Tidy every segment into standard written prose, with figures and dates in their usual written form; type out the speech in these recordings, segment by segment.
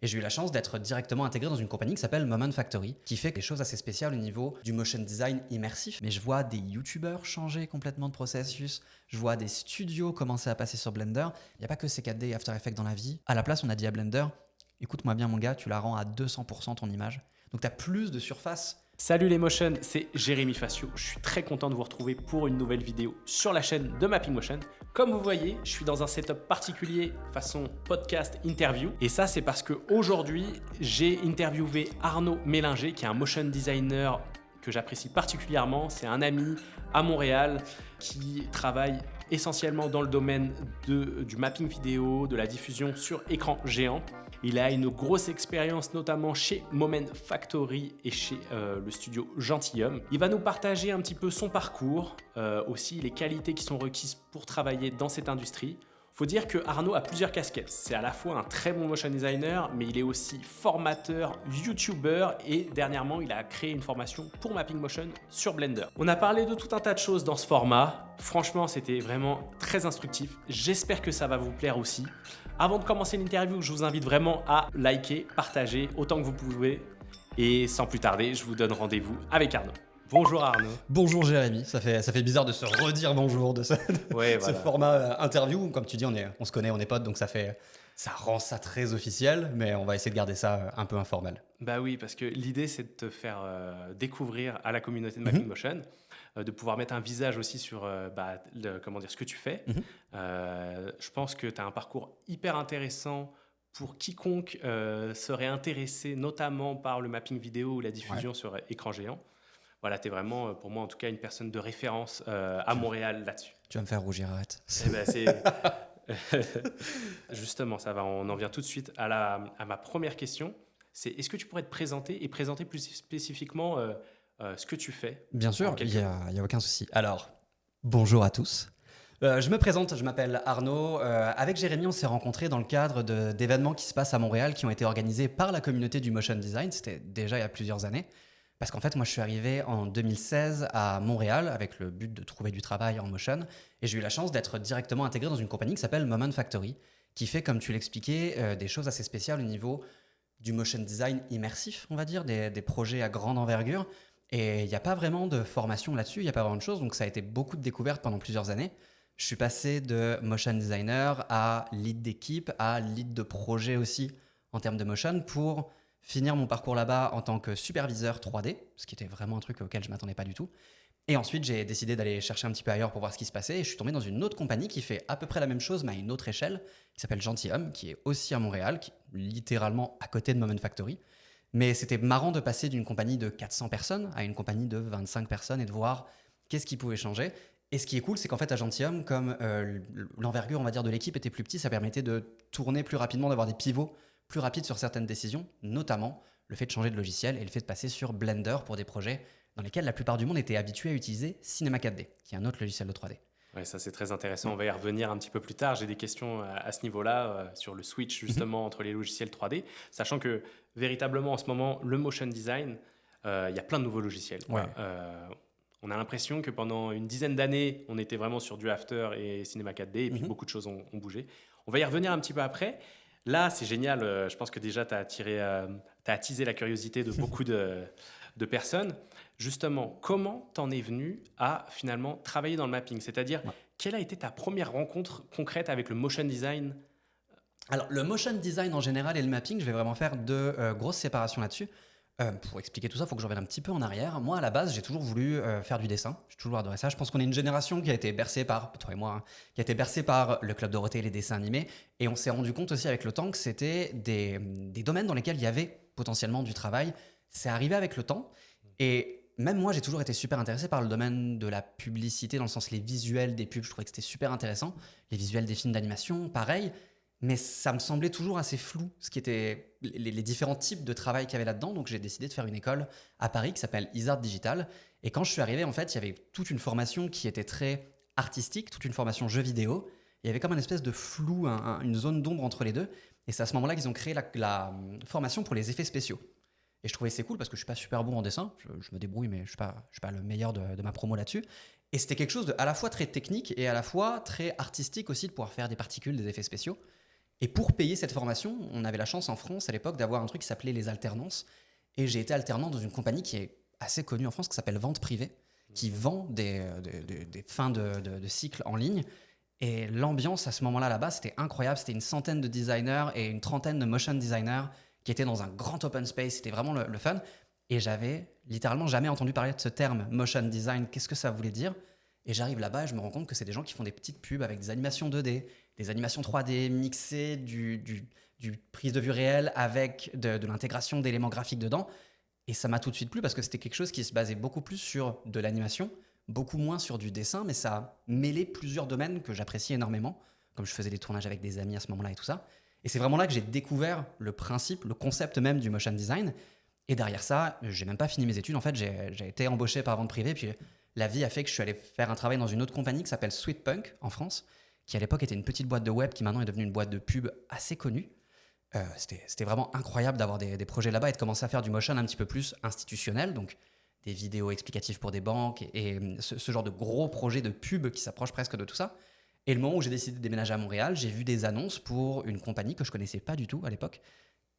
Et j'ai eu la chance d'être directement intégré dans une compagnie qui s'appelle Moment Factory, qui fait des choses assez spéciales au niveau du motion design immersif. Mais je vois des youtubeurs changer complètement de processus, je vois des studios commencer à passer sur Blender. Il n'y a pas que CKD et After Effects dans la vie. À la place, on a dit à Blender, écoute-moi bien mon gars, tu la rends à 200% ton image. Donc tu as plus de surface. Salut les motion, c'est Jérémy Facio. Je suis très content de vous retrouver pour une nouvelle vidéo sur la chaîne de Mapping Motion. Comme vous voyez, je suis dans un setup particulier façon podcast interview. Et ça, c'est parce qu'aujourd'hui, j'ai interviewé Arnaud Mélinger, qui est un motion designer que j'apprécie particulièrement. C'est un ami à Montréal qui travaille essentiellement dans le domaine du mapping vidéo, de la diffusion sur écran géant. Il a une grosse expérience notamment chez Moment Factory et chez le studio Gentilhomme. Il va nous partager un petit peu son parcours, aussi les qualités qui sont requises pour travailler dans cette industrie. Faut dire que Arnaud a plusieurs casquettes. C'est à la fois un très bon motion designer, mais il est aussi formateur, YouTuber et dernièrement, il a créé une formation pour Mapping Motion sur Blender. On a parlé de tout un tas de choses dans ce format. Franchement, c'était vraiment très instructif. J'espère que ça va vous plaire aussi. Avant de commencer l'interview, je vous invite vraiment à liker, partager autant que vous pouvez. Et sans plus tarder, je vous donne rendez-vous avec Arnaud. Bonjour Arnaud. Bonjour Jérémy, ça fait bizarre de se redire bonjour de ce format interview. Comme tu dis, on se connaît, on est potes, donc ça rend ça très officiel, mais on va essayer de garder ça un peu informel. Bah oui, parce que l'idée c'est de te faire découvrir à la communauté de Mapping Motion, de pouvoir mettre un visage aussi sur ce que tu fais. Je pense que tu as un parcours hyper intéressant pour quiconque serait intéressé notamment par le mapping vidéo ou la diffusion sur écran géant. Voilà, tu es vraiment, pour moi en tout cas, une personne de référence à Montréal là-dessus. Tu vas me faire rougir, arrête. Justement, on en vient tout de suite à ma première question. C'est est-ce que tu pourrais te présenter et présenter plus spécifiquement ce que tu fais? Bien sûr, il y a aucun souci. Alors, bonjour à tous. Je me présente, je m'appelle Arnaud. Avec Jérémy, on s'est rencontrés dans le cadre d'événements qui se passent à Montréal, qui ont été organisés par la communauté du motion design. C'était déjà il y a plusieurs années. Parce qu'en fait, moi, je suis arrivé en 2016 à Montréal avec le but de trouver du travail en motion. Et j'ai eu la chance d'être directement intégré dans une compagnie qui s'appelle Moment Factory, qui fait, comme tu l'expliquais, des choses assez spéciales au niveau du motion design immersif, on va dire, des projets à grande envergure. Et il n'y a pas vraiment de formation là-dessus, il n'y a pas vraiment de choses. Donc ça a été beaucoup de découvertes pendant plusieurs années. Je suis passé de motion designer à lead d'équipe, à lead de projet aussi en termes de motion pour finir mon parcours là-bas en tant que superviseur 3D, ce qui était vraiment un truc auquel je ne m'attendais pas du tout. Et ensuite, j'ai décidé d'aller chercher un petit peu ailleurs pour voir ce qui se passait. Et je suis tombé dans une autre compagnie qui fait à peu près la même chose, mais à une autre échelle, qui s'appelle Gentilhomme, qui est aussi à Montréal, qui est littéralement à côté de Moment Factory. Mais c'était marrant de passer d'une compagnie de 400 personnes à une compagnie de 25 personnes et de voir qu'est-ce qui pouvait changer. Et ce qui est cool, c'est qu'en fait, à Gentilhomme, comme l'envergure, on va dire, de l'équipe était plus petite, ça permettait de tourner plus rapidement, d'avoir des pivots plus rapide sur certaines décisions, notamment le fait de changer de logiciel et le fait de passer sur Blender pour des projets dans lesquels la plupart du monde était habitué à utiliser Cinema 4D, qui est un autre logiciel de 3D. Oui, ça c'est très intéressant. On va y revenir un petit peu plus tard. J'ai des questions à ce niveau-là, sur le switch justement entre les logiciels 3D, sachant que véritablement en ce moment, le motion design, il y a plein de nouveaux logiciels. Ouais. On a l'impression que pendant une dizaine d'années, on était vraiment sur du After et Cinema 4D, et puis beaucoup de choses ont bougé. On va y revenir un petit peu après. Là, c'est génial. Je pense que déjà, tu as attisé la curiosité de beaucoup de personnes. Justement, comment t'en es venu à finalement travailler dans le mapping? C'est-à-dire, quelle a été ta première rencontre concrète avec le motion design? Alors, le motion design en général et le mapping, je vais vraiment faire deux grosses séparations là-dessus. Pour expliquer tout ça, il faut que je revienne un petit peu en arrière. Moi, à la base, j'ai toujours voulu faire du dessin. J'ai toujours adoré ça. Je pense qu'on est une génération qui a été bercée par, toi et moi, hein, qui a été bercée par le Club Dorothée et les dessins animés. Et on s'est rendu compte aussi avec le temps que c'était des domaines dans lesquels il y avait potentiellement du travail. C'est arrivé avec le temps. Et même moi, j'ai toujours été super intéressé par le domaine de la publicité, dans le sens les visuels des pubs. Je trouvais que c'était super intéressant. Les visuels des films d'animation, pareil. Mais ça me semblait toujours assez flou, ce qui était les différents types de travail qu'il y avait là-dedans. Donc j'ai décidé de faire une école à Paris qui s'appelle Isard Digital. Et quand je suis arrivé, en fait, il y avait toute une formation qui était très artistique, toute une formation jeux vidéo. Il y avait comme un espèce de flou, une zone d'ombre entre les deux. Et c'est à ce moment-là qu'ils ont créé la formation pour les effets spéciaux. Et je trouvais c'est cool parce que je suis pas super bon en dessin. Je me débrouille, mais je suis pas le meilleur de ma promo là-dessus. Et c'était quelque chose de à la fois très technique et à la fois très artistique aussi, de pouvoir faire des particules, des effets spéciaux. Et pour payer cette formation, on avait la chance en France à l'époque d'avoir un truc qui s'appelait les alternances. Et j'ai été alternant dans une compagnie qui est assez connue en France, qui s'appelle Vente Privée, qui vend des fins de cycle en ligne. Et l'ambiance à ce moment-là, là-bas, c'était incroyable. C'était une centaine de designers et une trentaine de motion designers qui étaient dans un grand open space. C'était vraiment le fun. Et j'avais littéralement jamais entendu parler de ce terme motion design. Qu'est-ce que ça voulait dire? Et j'arrive là-bas et je me rends compte que c'est des gens qui font des petites pubs avec des animations 2D, des animations 3D mixées, du prise de vue réelle avec de l'intégration d'éléments graphiques dedans. Et ça m'a tout de suite plu parce que c'était quelque chose qui se basait beaucoup plus sur de l'animation, beaucoup moins sur du dessin, mais ça a mêlé plusieurs domaines que j'appréciais énormément, comme je faisais des tournages avec des amis à ce moment-là et tout ça. Et c'est vraiment là que j'ai découvert le principe, le concept même du motion design. Et derrière ça, j'ai même pas fini mes études. En fait, j'ai été embauché par Vente Privée, puis la vie a fait que je suis allé faire un travail dans une autre compagnie qui s'appelle Sweetpunk en France, qui à l'époque était une petite boîte de web qui maintenant est devenue une boîte de pub assez connue. C'était vraiment incroyable d'avoir des projets là-bas et de commencer à faire du motion un petit peu plus institutionnel, donc des vidéos explicatives pour des banques et ce genre de gros projets de pub qui s'approchent presque de tout ça. Et le moment où j'ai décidé de déménager à Montréal, j'ai vu des annonces pour une compagnie que je connaissais pas du tout à l'époque,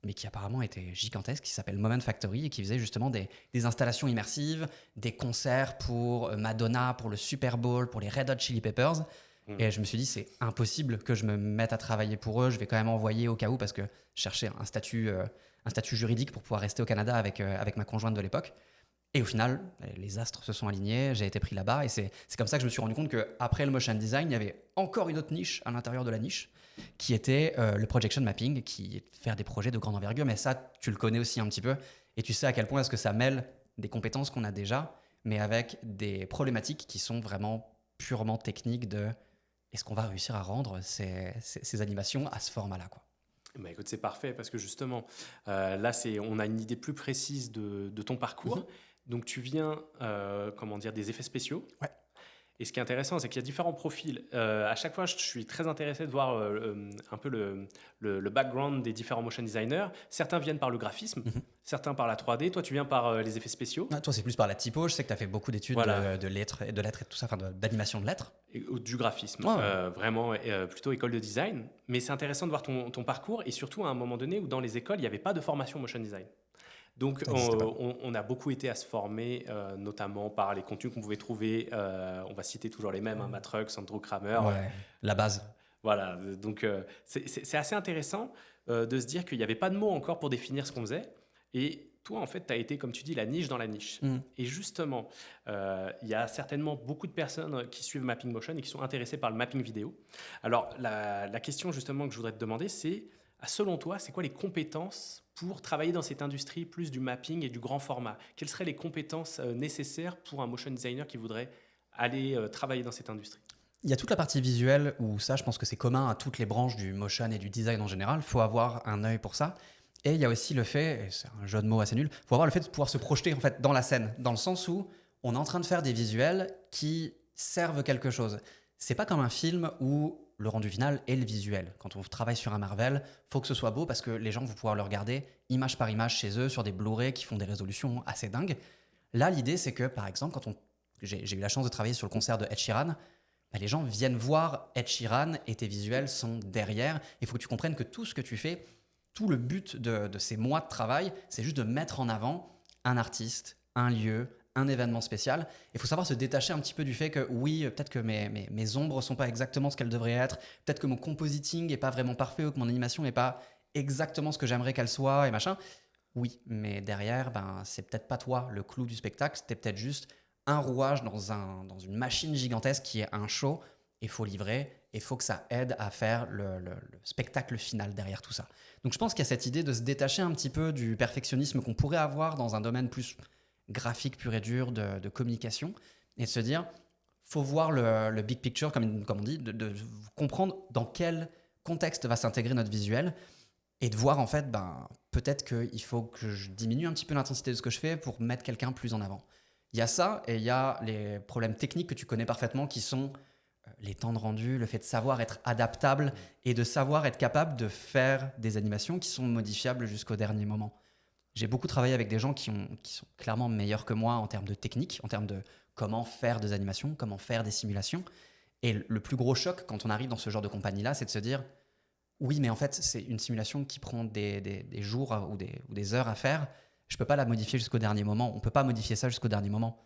mais qui apparemment était gigantesque, qui s'appelle Moment Factory et qui faisait justement des installations immersives, des concerts pour Madonna, pour le Super Bowl, pour les Red Hot Chili Peppers. Et je me suis dit, c'est impossible que je me mette à travailler pour eux. Je vais quand même envoyer au cas où parce que je cherchais un statut juridique pour pouvoir rester au Canada avec ma conjointe de l'époque. Et au final, les astres se sont alignés, j'ai été pris là-bas. Et c'est comme ça que je me suis rendu compte qu'après le motion design, il y avait encore une autre niche à l'intérieur de la niche qui était le projection mapping, qui est de faire des projets de grande envergure. Mais ça, tu le connais aussi un petit peu. Et tu sais à quel point est-ce que ça mêle des compétences qu'on a déjà, mais avec des problématiques qui sont vraiment purement techniques de... Est-ce qu'on va réussir à rendre ces animations à ce format-là, quoi? Bah écoute, c'est parfait parce que justement, là, on a une idée plus précise de ton parcours. Donc, tu viens, des effets spéciaux. Ouais. Et ce qui est intéressant, c'est qu'il y a différents profils. À chaque fois, je suis très intéressé de voir un peu le background des différents motion designers. Certains viennent par le graphisme, certains par la 3D. Toi, tu viens par les effets spéciaux. Ah, toi, c'est plus par la typo. Je sais que tu as fait beaucoup d'études de lettres et tout ça, enfin d'animation de lettres. Du graphisme, vraiment plutôt école de design. Mais c'est intéressant de voir ton parcours et surtout à un moment donné où dans les écoles, il n'y avait pas de formation motion design. Donc, on a beaucoup été à se former, notamment par les contenus qu'on pouvait trouver. On va citer toujours les mêmes, Matrux, Andrew Kramer. Ouais, la base. Voilà, donc c'est assez intéressant de se dire qu'il n'y avait pas de mots encore pour définir ce qu'on faisait. Et toi, en fait, tu as été, comme tu dis, la niche dans la niche. Et justement, il y a certainement beaucoup de personnes qui suivent Mapping Motion et qui sont intéressées par le mapping vidéo. Alors, la question justement que je voudrais te demander, c'est, selon toi, c'est quoi les compétences pour travailler dans cette industrie plus du mapping et du grand format? Quelles seraient les compétences nécessaires pour un motion designer qui voudrait aller travailler dans cette industrie? Il y a toute la partie visuelle où ça, je pense que c'est commun à toutes les branches du motion et du design en général. Il faut avoir un œil pour ça. Et il y a aussi le fait, et c'est un jeu de mots assez nul, il faut avoir le fait de pouvoir se projeter en fait, dans la scène, dans le sens où on est en train de faire des visuels qui servent quelque chose. C'est pas comme un film où le rendu final est le visuel. Quand on travaille sur un Marvel, il faut que ce soit beau parce que les gens vont pouvoir le regarder image par image chez eux sur des Blu-ray qui font des résolutions assez dingues. Là, l'idée, c'est que, par exemple, j'ai eu la chance de travailler sur le concert de Ed Sheeran, les gens viennent voir Ed Sheeran et tes visuels sont derrière. Il faut que tu comprennes que tout ce que tu fais, tout le but de ces mois de travail, c'est juste de mettre en avant un artiste, un lieu, un événement spécial. Il faut savoir se détacher un petit peu du fait que oui, peut-être que mes ombres ne sont pas exactement ce qu'elles devraient être, peut-être que mon compositing n'est pas vraiment parfait ou que mon animation n'est pas exactement ce que j'aimerais qu'elle soit et machin. Oui, mais derrière, c'est peut-être pas toi le clou du spectacle, c'était peut-être juste un rouage dans une machine gigantesque qui est un show. Il faut livrer et il faut que ça aide à faire le spectacle final derrière tout ça. Donc je pense qu'il y a cette idée de se détacher un petit peu du perfectionnisme qu'on pourrait avoir dans un domaine plus graphique pur et dur de communication et de se dire, faut voir le big picture, comme on dit, de comprendre dans quel contexte va s'intégrer notre visuel et de voir en fait, peut-être qu'il faut que je diminue un petit peu l'intensité de ce que je fais pour mettre quelqu'un plus en avant. Il y a ça et il y a les problèmes techniques que tu connais parfaitement qui sont les temps de rendu, le fait de savoir être adaptable et de savoir être capable de faire des animations qui sont modifiables jusqu'au dernier moment. J'ai beaucoup travaillé avec des gens qui sont clairement meilleurs que moi en termes de technique, en termes de comment faire des animations, comment faire des simulations. Et le plus gros choc quand on arrive dans ce genre de compagnie-là, c'est de se dire Oui, mais en fait, c'est une simulation qui prend des jours ou des heures à faire. Je peux pas la modifier jusqu'au dernier moment. On peut pas modifier ça jusqu'au dernier moment.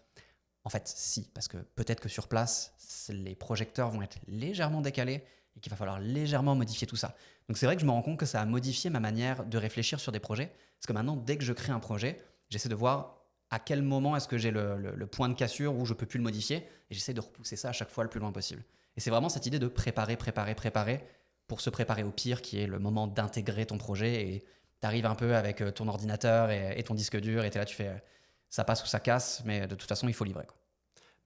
En fait, si, parce que peut-être que sur place, les projecteurs vont être légèrement décalés et qu'il va falloir légèrement modifier tout ça. Donc c'est vrai que je me rends compte que ça a modifié ma manière de réfléchir sur des projets. Parce que maintenant, dès que je crée un projet, j'essaie de voir à quel moment est-ce que j'ai le point de cassure où je peux plus le modifier. Et j'essaie de repousser ça à chaque fois le plus loin possible. Et c'est vraiment cette idée de préparer pour se préparer au pire, qui est le moment d'intégrer ton projet. Et tu arrives un peu avec ton ordinateur et ton disque dur et tu es là, tu fais ça passe ou ça casse, mais de toute façon, il faut livrer, quoi.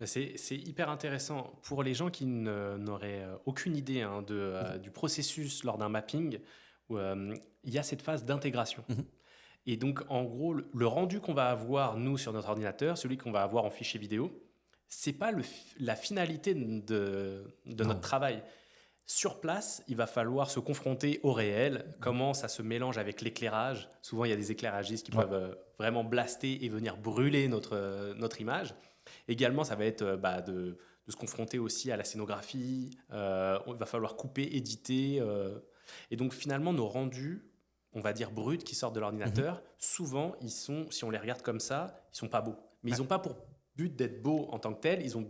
C'est hyper intéressant pour les gens qui n'auraient aucune idée hein, du processus lors d'un mapping. Où, il y a cette phase d'intégration. Mhm. Et donc, en gros, le rendu qu'on va avoir, nous, sur notre ordinateur, celui qu'on va avoir en fichier vidéo, c'est pas la finalité de Non. notre travail. Sur place, il va falloir se confronter au réel, comment ça se mélange avec l'éclairage. Souvent, il y a des éclairagistes qui peuvent vraiment blaster et venir brûler notre image. Également, ça va être de se confronter aussi à la scénographie. Il va falloir couper, éditer. Et donc, finalement, nos rendus, on va dire bruts, qui sortent de l'ordinateur, souvent, si on les regarde comme ça, ils sont pas beaux. Mais ils n'ont pas pour but d'être beaux en tant que tels, ils ont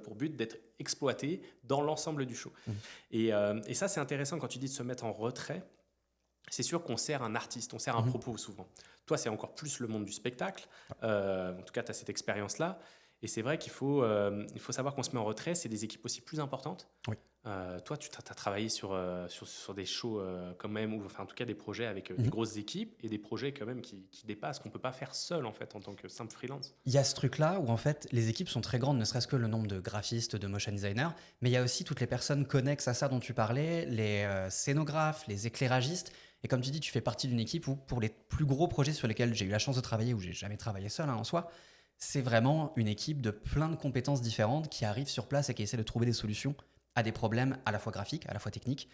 pour but d'être exploités dans l'ensemble du show. Et ça, c'est intéressant quand tu dis de se mettre en retrait. C'est sûr qu'on sert un artiste, on sert un propos souvent. Toi, c'est encore plus le monde du spectacle. En tout cas, tu as cette expérience-là. Et c'est vrai qu'il faut savoir qu'on se met en retrait. C'est des équipes aussi plus importantes. Oui. Toi, tu as travaillé sur des shows quand même, ou enfin en tout cas des projets avec des grosses équipes et des projets quand même qui dépassent, qu'on ne peut pas faire seul en fait en tant que simple freelance. Il y a ce truc-là où en fait les équipes sont très grandes, ne serait-ce que le nombre de graphistes, de motion designers, mais il y a aussi toutes les personnes connexes à ça dont tu parlais, les scénographes, les éclairagistes. Et comme tu dis, tu fais partie d'une équipe où pour les plus gros projets sur lesquels j'ai eu la chance de travailler, où j'ai jamais travaillé seul en soi, c'est vraiment une équipe de plein de compétences différentes qui arrivent sur place et qui essaient de trouver des solutions à des problèmes à la fois graphiques, à la fois techniques.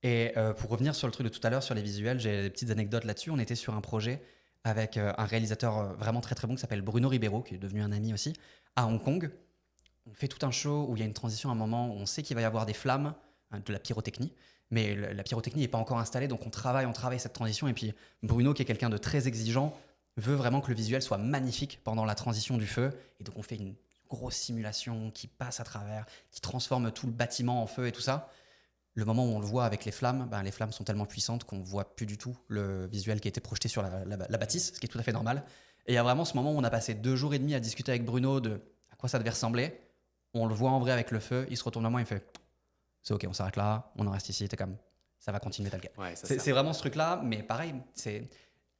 Et pour revenir sur le truc de tout à l'heure, sur les visuels, j'ai des petites anecdotes là-dessus. On était sur un projet avec un réalisateur vraiment très très bon qui s'appelle Bruno Ribeiro, qui est devenu un ami aussi, à Hong Kong. On fait tout un show où il y a une transition à un moment où on sait qu'il va y avoir des flammes, hein, de la pyrotechnie, mais la pyrotechnie n'est pas encore installée, donc on travaille cette transition. Et puis Bruno, qui est quelqu'un de très exigeant, veut vraiment que le visuel soit magnifique pendant la transition du feu. Et donc on fait une grosse simulation qui passe à travers, qui transforme tout le bâtiment en feu et tout ça. Le moment où on le voit avec les flammes sont tellement puissantes qu'on ne voit plus du tout le visuel qui a été projeté sur la bâtisse, ce qui est tout à fait normal. Et il y a vraiment ce moment où on a passé 2 jours et demi à discuter avec Bruno de à quoi ça devait ressembler. On le voit en vrai avec le feu, il se retourne à moi et il fait « C'est ok, on s'arrête là, on en reste ici, t'es comme ça va continuer tel quel. » Ouais, C'est vraiment ce truc-là, mais pareil, c'est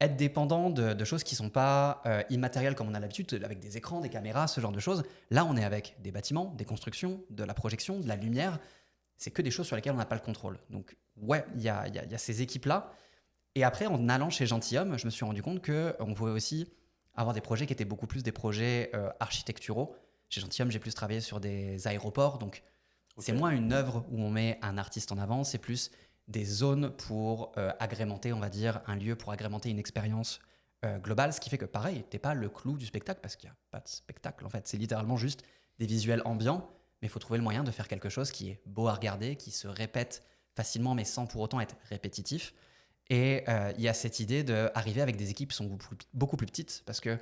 être dépendant de choses qui ne sont pas immatérielles comme on a l'habitude, avec des écrans, des caméras, ce genre de choses. Là, on est avec des bâtiments, des constructions, de la projection, de la lumière. C'est que des choses sur lesquelles on n'a pas le contrôle. Donc, ouais, il y a ces équipes-là. Et après, en allant chez Gentilhomme, je me suis rendu compte qu'on pouvait aussi avoir des projets qui étaient beaucoup plus des projets architecturaux. Chez Gentilhomme, j'ai plus travaillé sur des aéroports. Donc, c'est moins une œuvre où on met un artiste en avant, c'est plus des zones pour agrémenter, on va dire, un lieu pour agrémenter une expérience globale. Ce qui fait que, pareil, t'es pas le clou du spectacle parce qu'il n'y a pas de spectacle, en fait. C'est littéralement juste des visuels ambiants. Mais il faut trouver le moyen de faire quelque chose qui est beau à regarder, qui se répète facilement, mais sans pour autant être répétitif. Et il y a cette idée d'arriver avec des équipes qui sont beaucoup plus petites, parce que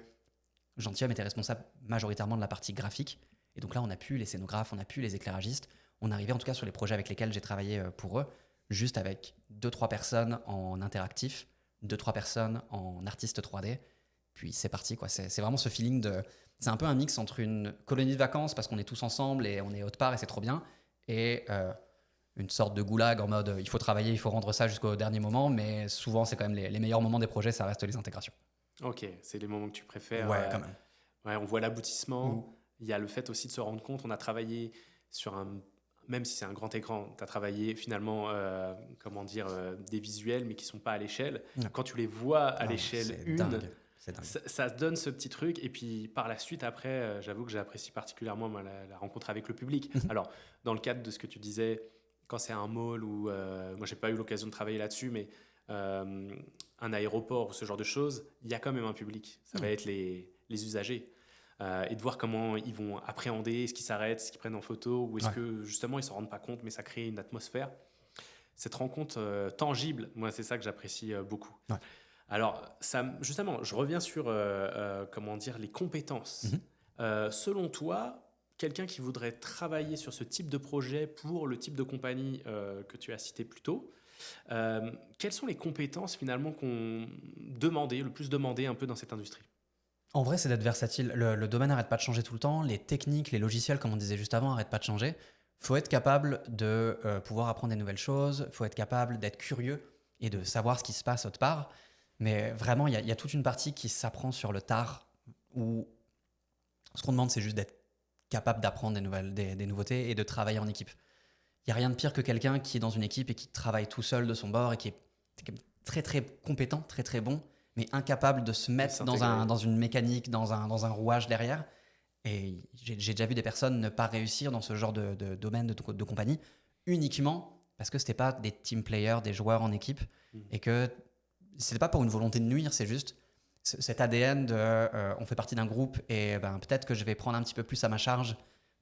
Gentilhomme était responsable majoritairement de la partie graphique. Et donc là, on n'a plus les scénographes, on n'a plus les éclairagistes. On arrivait en tout cas sur les projets avec lesquels j'ai travaillé pour eux, juste avec 2-3 personnes en interactif, 2-3 personnes en artiste 3D. Puis c'est parti, quoi. C'est vraiment ce feeling de... C'est un peu un mix entre une colonie de vacances parce qu'on est tous ensemble et on est autre part et c'est trop bien, et une sorte de goulag en mode il faut travailler, il faut rendre ça jusqu'au dernier moment, mais souvent c'est quand même les meilleurs moments des projets, ça reste les intégrations. Ok, c'est les moments que tu préfères. Ouais, quand même. Ouais, on voit l'aboutissement. Il y a le fait aussi de se rendre compte, on a travaillé sur même si c'est un grand écran, tu as travaillé finalement des visuels mais qui ne sont pas à l'échelle. Ouais. Quand tu les vois à l'échelle c'est dingue. ça donne ce petit truc. Et puis par la suite, après, j'avoue que j'apprécie particulièrement la rencontre avec le public. Alors, dans le cadre de ce que tu disais, quand c'est un mall ou moi, j'ai pas eu l'occasion de travailler là-dessus, mais un aéroport ou ce genre de choses, il y a quand même un public. Ça va être les usagers. Et de voir comment ils vont appréhender, est-ce qu'ils s'arrêtent, est-ce qu'ils prennent en photo, ou est-ce que justement ils ne s'en rendent pas compte, mais ça crée une atmosphère. cette rencontre tangible, moi, c'est ça que j'apprécie beaucoup. Ouais. Alors, justement, je reviens sur comment dire, les compétences. Selon toi, quelqu'un qui voudrait travailler sur ce type de projet pour le type de compagnie que tu as cité plus tôt, quelles sont les compétences finalement le plus demandées un peu dans cette industrie? En vrai, c'est d'être versatile. Le domaine n'arrête pas de changer tout le temps. Les techniques, les logiciels, comme on disait juste avant, n'arrêtent pas de changer. Il faut être capable de pouvoir apprendre des nouvelles choses. Il faut être capable d'être curieux et de savoir ce qui se passe autre part. Mais vraiment, il y a toute une partie qui s'apprend sur le tard, où ce qu'on demande, c'est juste d'être capable d'apprendre des nouveautés et de travailler en équipe. Il n'y a rien de pire que quelqu'un qui est dans une équipe et qui travaille tout seul de son bord et qui est très très compétent, très très bon, mais incapable de se mettre dans une mécanique, dans un rouage derrière. Et j'ai déjà vu des personnes ne pas réussir dans ce genre de domaine de compagnie uniquement parce que ce n'était pas des team players, des joueurs en équipe, et que ce n'était pas pour une volonté de nuire, c'est juste cet ADN de on fait partie d'un groupe et peut-être que je vais prendre un petit peu plus à ma charge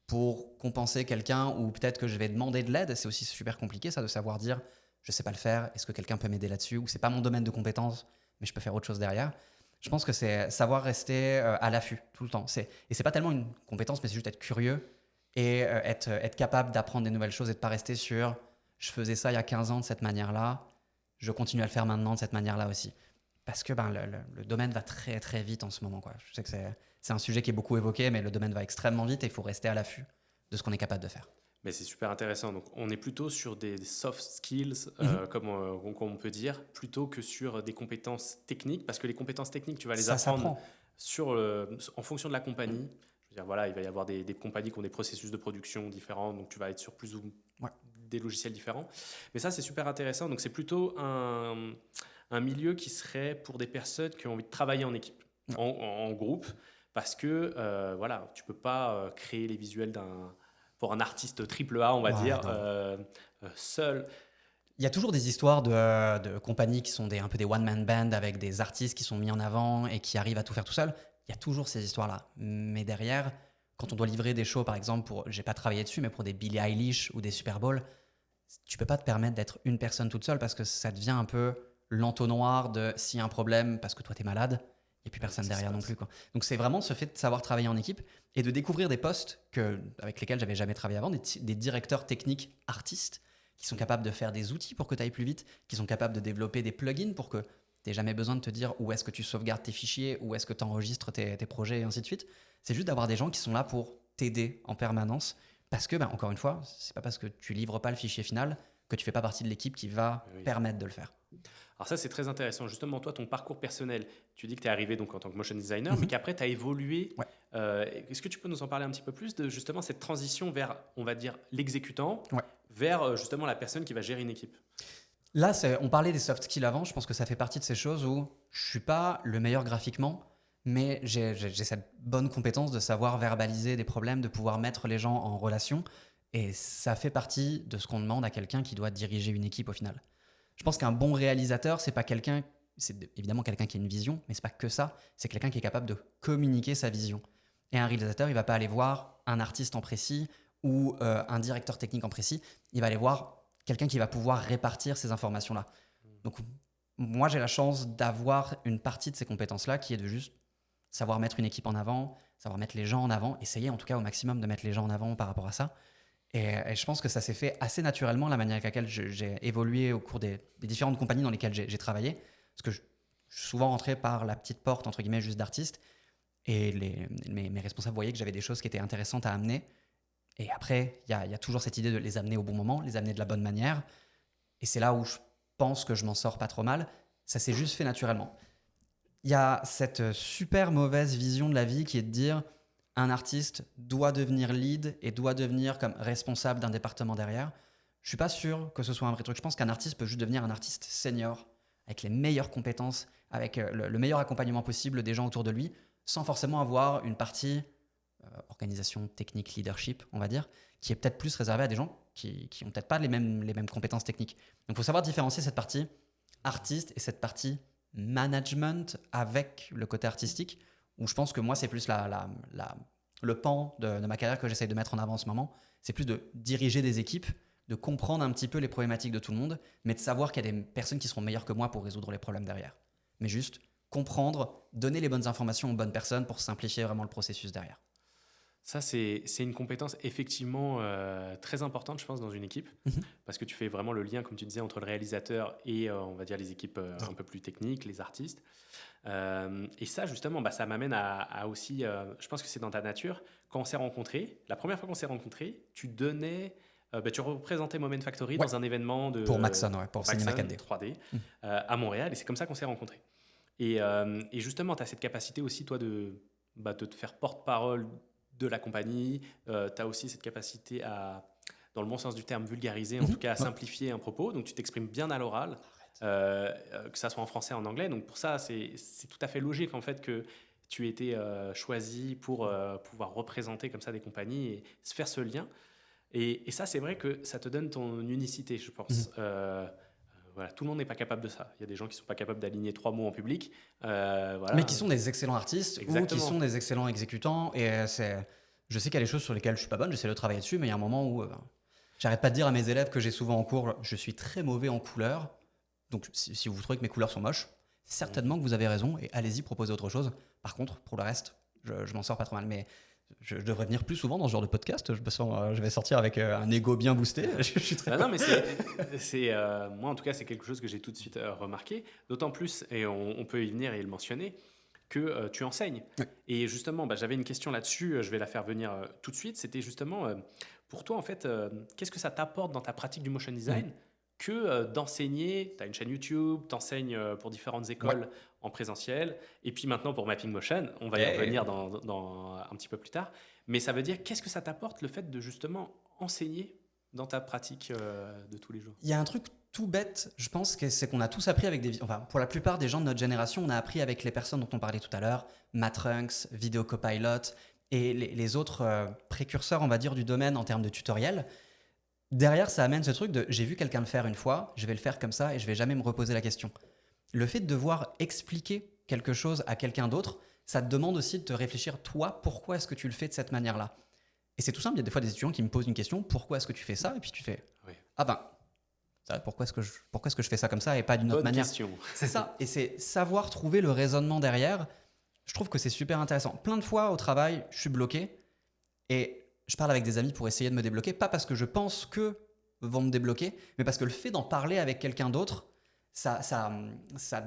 pour compenser quelqu'un, ou peut-être que je vais demander de l'aide. C'est aussi super compliqué ça, de savoir dire je sais pas le faire, est-ce que quelqu'un peut m'aider là-dessus, ou c'est pas mon domaine de compétence mais je peux faire autre chose derrière. Je pense que c'est savoir rester à l'affût tout le temps. Et c'est pas tellement une compétence, mais c'est juste être curieux et être capable d'apprendre des nouvelles choses et de pas rester sur je faisais ça il y a 15 ans de cette manière-là, je continue à le faire maintenant de cette manière-là aussi. Parce que le domaine va très très vite en ce moment, quoi. Je sais que c'est un sujet qui est beaucoup évoqué, mais le domaine va extrêmement vite et il faut rester à l'affût de ce qu'on est capable de faire. Mais c'est super intéressant. Donc, on est plutôt sur des soft skills, comme on peut dire, plutôt que sur des compétences techniques, parce que les compétences techniques, tu vas les Ça apprendre s'apprend. en fonction de la compagnie. Je veux dire, voilà, il va y avoir des compagnies qui ont des processus de production différents, donc tu vas être sur plus ou des logiciels différents. Mais ça, c'est super intéressant. Donc, c'est plutôt un milieu qui serait pour des personnes qui ont envie de travailler en équipe, en groupe, parce que voilà, tu peux pas créer les visuels pour un artiste triple A, on va dire, seul. Il y a toujours des histoires de compagnies qui sont un peu des one-man band avec des artistes qui sont mis en avant et qui arrivent à tout faire tout seul. Il y a toujours ces histoires-là. Mais derrière, quand on doit livrer des shows, par exemple, j'ai pas travaillé dessus, mais pour des Billie Eilish ou des Super Bowl, tu peux pas te permettre d'être une personne toute seule parce que ça devient un peu l'entonnoir de s'il y a un problème parce que toi t'es malade, il n'y a plus personne derrière non plus, quoi. Donc c'est vraiment ce fait de savoir travailler en équipe et de découvrir des postes avec lesquels j'avais jamais travaillé avant, des directeurs techniques artistes qui sont capables de faire des outils pour que tu ailles plus vite, qui sont capables de développer des plugins pour que tu n'aies jamais besoin de te dire où est-ce que tu sauvegardes tes fichiers, où est-ce que tu enregistres tes projets et ainsi de suite. C'est juste d'avoir des gens qui sont là pour t'aider en permanence parce que, encore une fois, c'est pas parce que tu livres pas le fichier final que tu fais pas partie de l'équipe qui va permettre de le faire. Alors ça, c'est très intéressant. Justement, toi, ton parcours personnel, tu dis que tu es arrivé donc, en tant que motion designer, mais qu'après, tu as évolué. Est-ce que tu peux nous en parler un petit peu plus de justement cette transition vers, on va dire, l'exécutant, vers justement la personne qui va gérer une équipe? Là, on parlait des soft skills avant. Je pense que ça fait partie de ces choses où je suis pas le meilleur graphiquement, mais j'ai cette bonne compétence de savoir verbaliser des problèmes, de pouvoir mettre les gens en relation. Et ça fait partie de ce qu'on demande à quelqu'un qui doit diriger une équipe au final. Je pense qu'un bon réalisateur, c'est évidemment quelqu'un qui a une vision, mais c'est pas que ça. C'est quelqu'un qui est capable de communiquer sa vision. Et un réalisateur, il va pas aller voir un artiste en précis ou un directeur technique en précis. Il va aller voir quelqu'un qui va pouvoir répartir ces informations-là. Donc, moi, j'ai la chance d'avoir une partie de ces compétences-là qui est de juste savoir mettre une équipe en avant, savoir mettre les gens en avant, essayer en tout cas au maximum de mettre les gens en avant par rapport à ça. Et je pense que ça s'est fait assez naturellement, la manière avec laquelle j'ai évolué au cours des différentes compagnies dans lesquelles j'ai travaillé. Parce que je suis souvent rentré par la petite porte, entre guillemets, juste d'artiste. Et mes responsables voyaient que j'avais des choses qui étaient intéressantes à amener. Et après, il y a toujours cette idée de les amener au bon moment, les amener de la bonne manière. Et c'est là où je pense que je m'en sors pas trop mal. Ça s'est juste fait naturellement. Il y a cette super mauvaise vision de la vie qui est de dire un artiste doit devenir lead et doit devenir comme responsable d'un département derrière. Je suis pas sûr que ce soit un vrai truc. Je pense qu'un artiste peut juste devenir un artiste senior avec les meilleures compétences, avec le meilleur accompagnement possible des gens autour de lui, sans forcément avoir une partie organisation technique, leadership, on va dire, qui est peut-être plus réservée à des gens qui ont peut-être pas les mêmes compétences techniques. Donc il faut savoir différencier cette partie artiste et cette partie management avec le côté artistique, où je pense que moi c'est plus le pan de ma carrière que j'essaye de mettre en avant en ce moment. C'est plus de diriger des équipes de comprendre un petit peu les problématiques de tout le monde, mais de savoir qu'il y a des personnes qui seront meilleures que moi pour résoudre les problèmes derrière. Mais juste comprendre, donner les bonnes informations aux bonnes personnes pour simplifier vraiment le processus derrière. Ça, c'est une compétence effectivement très importante, je pense, dans une équipe, parce que tu fais vraiment le lien, comme tu disais, entre le réalisateur et, on va dire, les équipes un peu plus techniques, les artistes. Et ça, justement, ça m'amène à aussi, je pense que c'est dans ta nature, quand on s'est rencontrés, la première fois qu'on s'est rencontrés, tu donnais, tu représentais Moment Factory dans un événement de... Pour Maxon, pour Cinema 4D. 3D, à Montréal, et c'est comme ça qu'on s'est rencontrés. Et justement, tu as cette capacité aussi, toi, de te faire porte-parole de la compagnie. Tu as aussi cette capacité à, dans le bon sens du terme, vulgariser, en tout cas à simplifier un propos. Donc tu t'exprimes bien à l'oral, que ça soit en français ou en anglais. Donc pour ça, c'est tout à fait logique en fait que tu aies été choisi pour pouvoir représenter comme ça des compagnies et se faire ce lien. Et ça, c'est vrai que ça te donne ton unicité, je pense. Voilà, tout le monde n'est pas capable de ça. Il y a des gens qui ne sont pas capables d'aligner 3 mots en public. Voilà. Mais qui sont des excellents artistes. Exactement. Ou qui sont des excellents exécutants. Et je sais qu'il y a des choses sur lesquelles je ne suis pas bonne, j'essaie de travailler dessus, mais il y a un moment où j'arrête pas de dire à mes élèves que j'ai souvent en cours, je suis très mauvais en couleurs. Donc si vous trouvez que mes couleurs sont moches, certainement que vous avez raison et allez-y, proposez autre chose. Par contre, pour le reste, je m'en sors pas trop mal. Mais je devrais venir plus souvent dans ce genre de podcast. Je vais sortir avec un ego bien boosté. Je suis très... Non, mais moi, en tout cas, c'est quelque chose que j'ai tout de suite remarqué. D'autant plus, et on peut y venir et le mentionner, que tu enseignes. Oui. Et justement, j'avais une question là-dessus. Je vais la faire venir tout de suite. C'était justement, pour toi, en fait, qu'est-ce que ça t'apporte dans ta pratique du motion design que d'enseigner? Tu as une chaîne YouTube, tu enseignes pour différentes écoles en présentiel, et puis maintenant pour Mapping Motion, on va y revenir dans un petit peu plus tard. Mais ça veut dire, qu'est-ce que ça t'apporte le fait de justement enseigner dans ta pratique de tous les jours? Il y a un truc tout bête, je pense, que c'est qu'on a tous appris avec pour la plupart des gens de notre génération, on a appris avec les personnes dont on parlait tout à l'heure, Matrunks, Video Copilot, et les autres précurseurs, on va dire, du domaine en termes de tutoriel. Derrière, ça amène ce truc de j'ai vu quelqu'un le faire une fois, je vais le faire comme ça et je vais jamais me reposer la question. Le fait de devoir expliquer quelque chose à quelqu'un d'autre, ça te demande aussi de te réfléchir, toi, pourquoi est-ce que tu le fais de cette manière-là? Et c'est tout simple, il y a des fois des étudiants qui me posent une question, pourquoi est-ce que tu fais ça? Et puis tu fais, pourquoi est-ce que je fais ça comme ça et pas d'une autre manière? Question. C'est ça, et c'est savoir trouver le raisonnement derrière. Je trouve que c'est super intéressant. Plein de fois au travail, je suis bloqué et je parle avec des amis pour essayer de me débloquer, pas parce que je pense qu'eux vont me débloquer, mais parce que le fait d'en parler avec quelqu'un d'autre, ça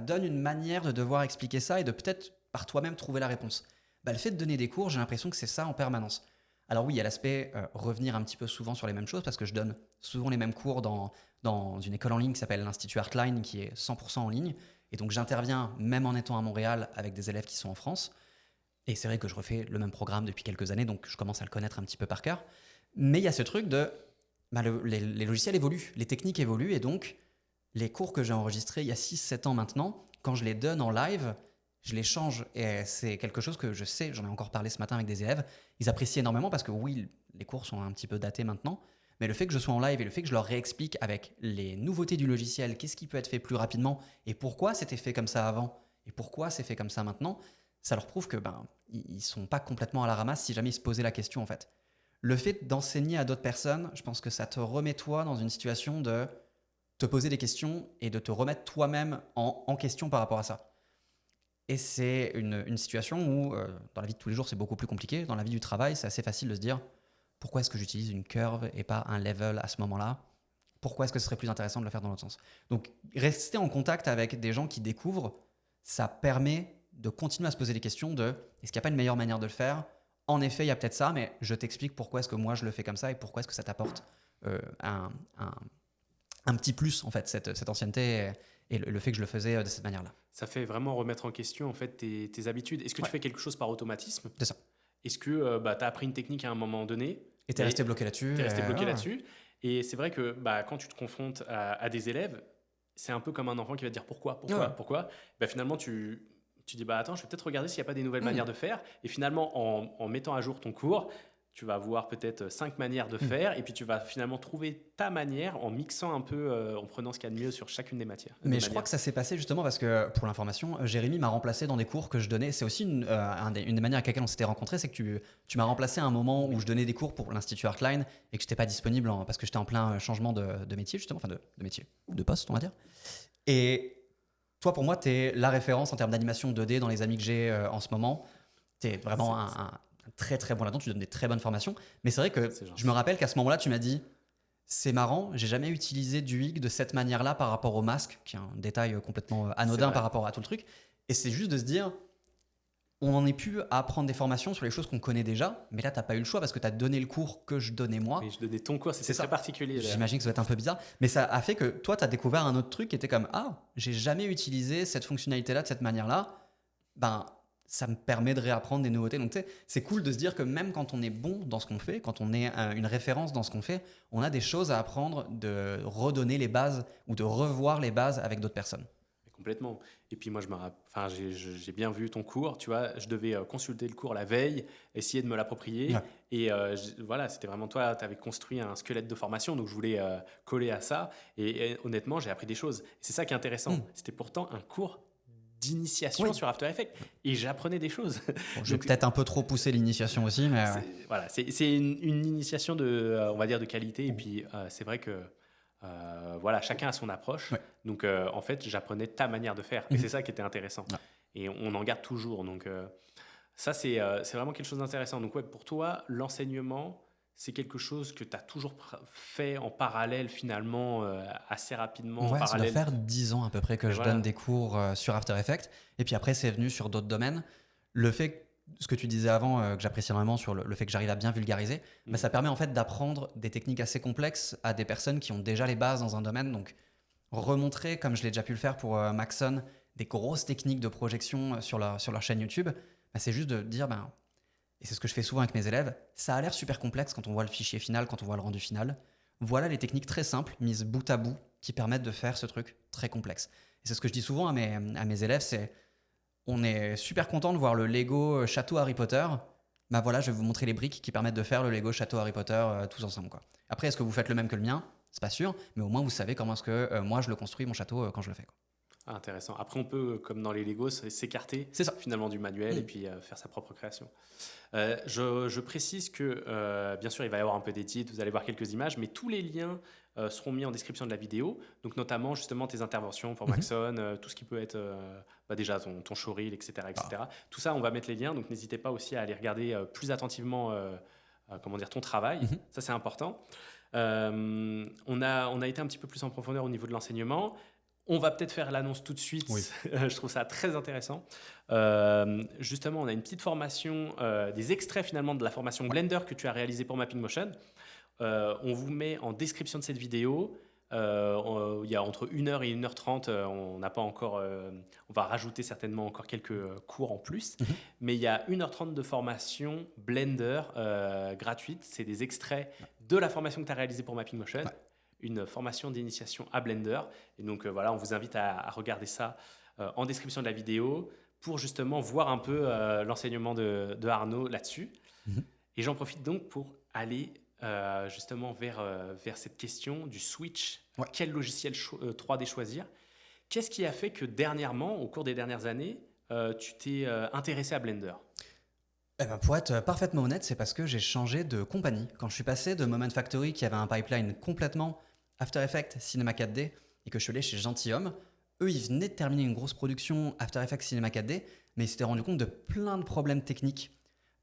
donne une manière de devoir expliquer ça et de peut-être par toi-même trouver la réponse. Le fait de donner des cours, j'ai l'impression que c'est ça en permanence. Alors oui, il y a l'aspect revenir un petit peu souvent sur les mêmes choses, parce que je donne souvent les mêmes cours dans une école en ligne qui s'appelle l'Institut Artline, qui est 100% en ligne. Et donc j'interviens, même en étant à Montréal, avec des élèves qui sont en France. Et c'est vrai que je refais le même programme depuis quelques années, donc je commence à le connaître un petit peu par cœur. Mais il y a ce truc de... les logiciels évoluent, les techniques évoluent, et donc les cours que j'ai enregistrés il y a 6-7 ans maintenant, quand je les donne en live, je les change. Et c'est quelque chose que je sais, j'en ai encore parlé ce matin avec des élèves, ils apprécient énormément parce que oui, les cours sont un petit peu datés maintenant, mais le fait que je sois en live et le fait que je leur réexplique avec les nouveautés du logiciel, qu'est-ce qui peut être fait plus rapidement et pourquoi c'était fait comme ça avant et pourquoi c'est fait comme ça maintenant, ça leur prouve que ils sont pas complètement à la ramasse si jamais ils se posaient la question en fait. Le fait d'enseigner à d'autres personnes, je pense que ça te remet toi dans une situation de te poser des questions et de te remettre toi-même en question par rapport à ça. Et c'est une situation où, dans la vie de tous les jours, c'est beaucoup plus compliqué. Dans la vie du travail, c'est assez facile de se dire pourquoi est-ce que j'utilise une curve et pas un level à ce moment-là? Pourquoi est-ce que ce serait plus intéressant de le faire dans l'autre sens? Donc, rester en contact avec des gens qui découvrent, ça permet de continuer à se poser des questions de est-ce qu'il n'y a pas une meilleure manière de le faire? En effet, il y a peut-être ça, mais je t'explique pourquoi est-ce que moi je le fais comme ça et pourquoi est-ce que ça t'apporte un petit plus, en fait, cette ancienneté et le fait que je le faisais de cette manière-là. Ça fait vraiment remettre en question en fait tes habitudes. Est-ce que tu fais quelque chose par automatisme? C'est ça. Est-ce que tu as appris une technique à un moment donné et tu es resté bloqué là-dessus? Tu es resté bloqué là-dessus. Et c'est vrai que quand tu te confrontes à des élèves, c'est un peu comme un enfant qui va te dire pourquoi. Finalement, tu dis attends, je vais peut-être regarder s'il n'y a pas des nouvelles manières de faire. Et finalement, en mettant à jour ton cours, tu vas avoir peut-être 5 manières de faire, et puis tu vas finalement trouver ta manière en mixant un peu, en prenant ce qu'il y a de mieux sur chacune des matières. Mais je crois que ça s'est passé justement parce que, pour l'information, Jérémy m'a remplacé dans des cours que je donnais. C'est aussi une des manières avec lesquelles on s'était rencontrés, c'est que tu m'as remplacé à un moment où je donnais des cours pour l'Institut Artline et que je n'étais pas disponible parce que j'étais en plein changement de métier, justement, enfin de métier, de poste, on va dire. Et toi, pour moi, tu es la référence en termes d'animation 2D dans les amis que j'ai en ce moment. Tu es vraiment un très très bon là-dedans, tu donnes des très bonnes formations. Mais c'est vrai que je me rappelle qu'à ce moment-là, tu m'as dit, c'est marrant, j'ai jamais utilisé du Wig de cette manière-là par rapport au masque, qui est un détail complètement anodin par rapport à tout le truc. Et c'est juste de se dire, on en est plus à prendre des formations sur les choses qu'on connaît déjà, mais là, tu n'as pas eu le choix parce que tu as donné le cours que je donnais moi. Oui, je donnais ton cours, c'est très particulier. J'imagine que ça va être un peu bizarre, mais ça a fait que toi, tu as découvert un autre truc qui était comme, j'ai jamais utilisé cette fonctionnalité-là de cette manière-là. Ben, ça me permet de réapprendre des nouveautés. Donc, tu sais, c'est cool de se dire que même quand on est bon dans ce qu'on fait, quand on est une référence dans ce qu'on fait, on a des choses à apprendre, de redonner les bases ou de revoir les bases avec d'autres personnes. Complètement. Et puis moi, j'ai bien vu ton cours. Tu vois, je devais consulter le cours la veille, essayer de me l'approprier. Ouais. Et voilà, c'était vraiment toi, tu avais construit un squelette de formation, donc je voulais coller à ça. Et honnêtement, j'ai appris des choses. Et c'est ça qui est intéressant. C'était pourtant un cours d'initiation sur After Effects et j'apprenais des choses. Bon, je vais peut-être un peu trop pousser l'initiation aussi, mais voilà, c'est une initiation on va dire de qualité. Et puis c'est vrai que voilà, chacun a son approche. Ouais. Donc en fait, j'apprenais ta manière de faire et c'est ça qui était intéressant. Ouais. Et on en garde toujours. Donc ça, c'est vraiment quelque chose d'intéressant. Donc ouais, pour toi, l'enseignement, c'est quelque chose que tu as toujours fait en parallèle finalement, assez rapidement. Ouais, ça doit faire 10 ans à peu près que je donne des cours sur After Effects. Et puis après, c'est venu sur d'autres domaines. Le fait, ce que tu disais avant, que j'apprécie énormément sur le fait que j'arrive à bien vulgariser, bah, ça permet en fait d'apprendre des techniques assez complexes à des personnes qui ont déjà les bases dans un domaine. Donc remontrer, comme je l'ai déjà pu le faire pour Maxon, des grosses techniques de projection sur leur chaîne YouTube, bah, c'est juste de dire... et c'est ce que je fais souvent avec mes élèves, ça a l'air super complexe quand on voit le fichier final, quand on voit le rendu final. Voilà les techniques très simples, mises bout à bout, qui permettent de faire ce truc très complexe. Et c'est ce que je dis souvent à mes élèves, c'est on est super content de voir le Lego Château Harry Potter. Bah voilà, je vais vous montrer les briques qui permettent de faire le Lego Château Harry Potter tous ensemble, quoi. Après, est-ce que vous faites le même que le mien ? C'est pas sûr, mais au moins vous savez comment est-ce que moi je le construis, mon château, quand je le fais, quoi. Intéressant. Après, on peut, comme dans les Legos, s'écarter finalement du manuel et puis faire sa propre création. Je précise que, bien sûr, il va y avoir un peu d'édit, vous allez voir quelques images, mais tous les liens seront mis en description de la vidéo. Donc, notamment, justement, tes interventions pour Maxon, tout ce qui peut être déjà ton showreel, etc. Tout ça, on va mettre les liens. Donc, n'hésitez pas aussi à aller regarder plus attentivement ton travail. Ça, c'est important. On a été un petit peu plus en profondeur au niveau de l'enseignement. On va peut-être faire l'annonce tout de suite. Oui. Je trouve ça très intéressant. Justement, on a une petite formation, des extraits finalement de la formation Blender que tu as réalisée pour Mapping Motion. On vous met en description de cette vidéo. Il y a entre 1h et 1h30. On n'a pas encore. On va rajouter certainement encore quelques cours en plus. Mais il y a 1h30 de formation Blender gratuite. C'est des extraits de la formation que tu as réalisée pour Mapping Motion. Une formation d'initiation à Blender. Et donc voilà, on vous invite à regarder ça en description de la vidéo pour justement voir un peu l'enseignement de Arnaud là-dessus. Et j'en profite donc pour aller justement vers cette question du switch. Quel logiciel 3D choisir ? Qu'est-ce qui a fait que dernièrement, au cours des dernières années, tu t'es intéressé à Blender ? Pour être parfaitement honnête, c'est parce que j'ai changé de compagnie. Quand je suis passé de Moment Factory, qui avait un pipeline complètement After Effects, Cinema 4D, et que je suis allé chez Gentilhomme, eux, ils venaient de terminer une grosse production After Effects Cinema 4D, mais ils s'étaient rendu compte de plein de problèmes techniques.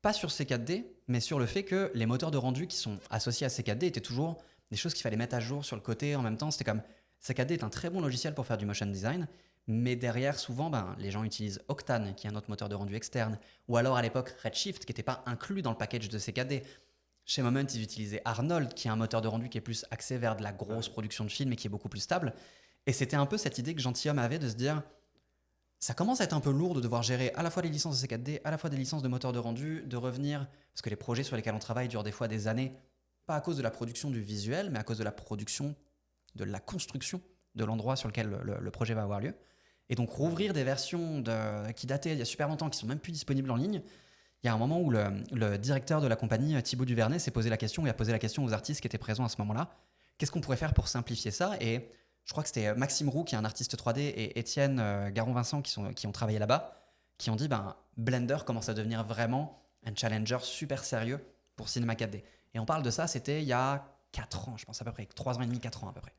Pas sur ces 4D, mais sur le fait que les moteurs de rendu qui sont associés à ces 4D étaient toujours des choses qu'il fallait mettre à jour sur le côté. En même temps, c'était comme, C4D est un très bon logiciel pour faire du motion design, mais derrière, souvent, les gens utilisent Octane, qui est un autre moteur de rendu externe, ou alors à l'époque Redshift, qui n'était pas inclus dans le package de C4D. Chez Moment, ils utilisaient Arnold, qui est un moteur de rendu qui est plus axé vers de la grosse production de films et qui est beaucoup plus stable. Et c'était un peu cette idée que Gentilhomme avait de se dire, ça commence à être un peu lourd de devoir gérer à la fois les licences de C4D, à la fois des licences de moteur de rendu, de revenir, parce que les projets sur lesquels on travaille durent des fois des années, pas à cause de la production du visuel, mais à cause de la production, de la construction de l'endroit sur lequel le projet va avoir lieu. Et donc rouvrir des versions qui dataient il y a super longtemps, qui sont même plus disponibles en ligne, il y a un moment où le directeur de la compagnie, Thibaut Duvernay, s'est posé la question, il a posé la question aux artistes qui étaient présents à ce moment-là, qu'est-ce qu'on pourrait faire pour simplifier ça? Et je crois que c'était Maxime Roux, qui est un artiste 3D, et Étienne Garon-Vincent, qui ont travaillé là-bas, qui ont dit Blender commence à devenir vraiment un challenger super sérieux pour Cinema 4D. Et on parle de ça, c'était il y a 4 ans, je pense à peu près, 3 ans et demi, 4 ans à peu près.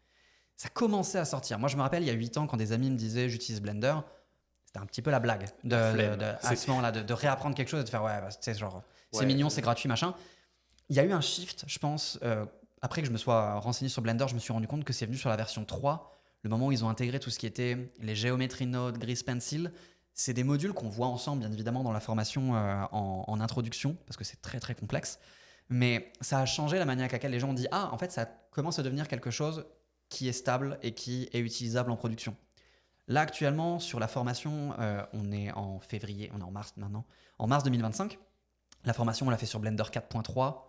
Ça commençait à sortir. Moi, je me rappelle, il y a 8 ans, quand des amis me disaient j'utilise Blender, c'était un petit peu la blague à ce moment-là, de réapprendre quelque chose et de faire c'est mignon, c'est gratuit, machin. Il y a eu un shift, je pense, après que je me sois renseigné sur Blender, je me suis rendu compte que c'est venu sur la version 3, le moment où ils ont intégré tout ce qui était les Geometry Node, Grease Pencil. C'est des modules qu'on voit ensemble, bien évidemment, dans la formation en introduction, parce que c'est très très complexe. Mais ça a changé la manière avec laquelle les gens ont dit en fait, ça commence à devenir quelque chose qui est stable et qui est utilisable en production. Là, actuellement, sur la formation, on est en février, on est en mars maintenant. En mars 2025, la formation, on l'a fait sur Blender 4.3.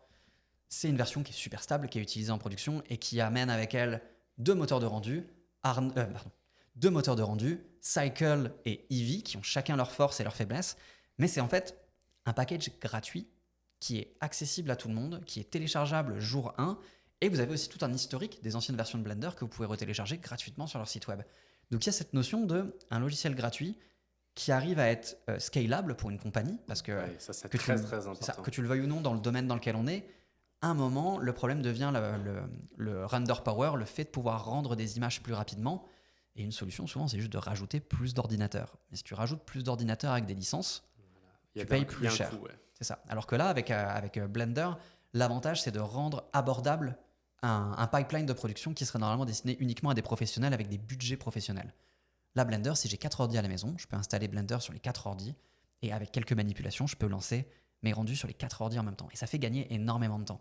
C'est une version qui est super stable, qui est utilisée en production et qui amène avec elle deux moteurs de rendu, Cycle et Eevee, qui ont chacun leurs forces et leurs faiblesses. Mais c'est en fait un package gratuit qui est accessible à tout le monde, qui est téléchargeable jour 1. Et vous avez aussi tout un historique des anciennes versions de Blender que vous pouvez retélécharger gratuitement sur leur site web. Donc il y a cette notion d'un logiciel gratuit qui arrive à être scalable pour une compagnie, parce que, ça, c'est très important. Que tu le veuilles ou non dans le domaine dans lequel on est, à un moment, le problème devient le render power, le fait de pouvoir rendre des images plus rapidement. Et une solution, souvent, c'est juste de rajouter plus d'ordinateurs. Mais si tu rajoutes plus d'ordinateurs avec des licences, tu payes plus cher. C'est ça. Alors que là, avec Blender, l'avantage, c'est de rendre abordable un pipeline de production qui serait normalement destiné uniquement à des professionnels avec des budgets professionnels. Là, Blender, si j'ai 4 ordi à la maison, je peux installer Blender sur les 4 ordi et avec quelques manipulations, je peux lancer mes rendus sur les 4 ordi en même temps. Et ça fait gagner énormément de temps.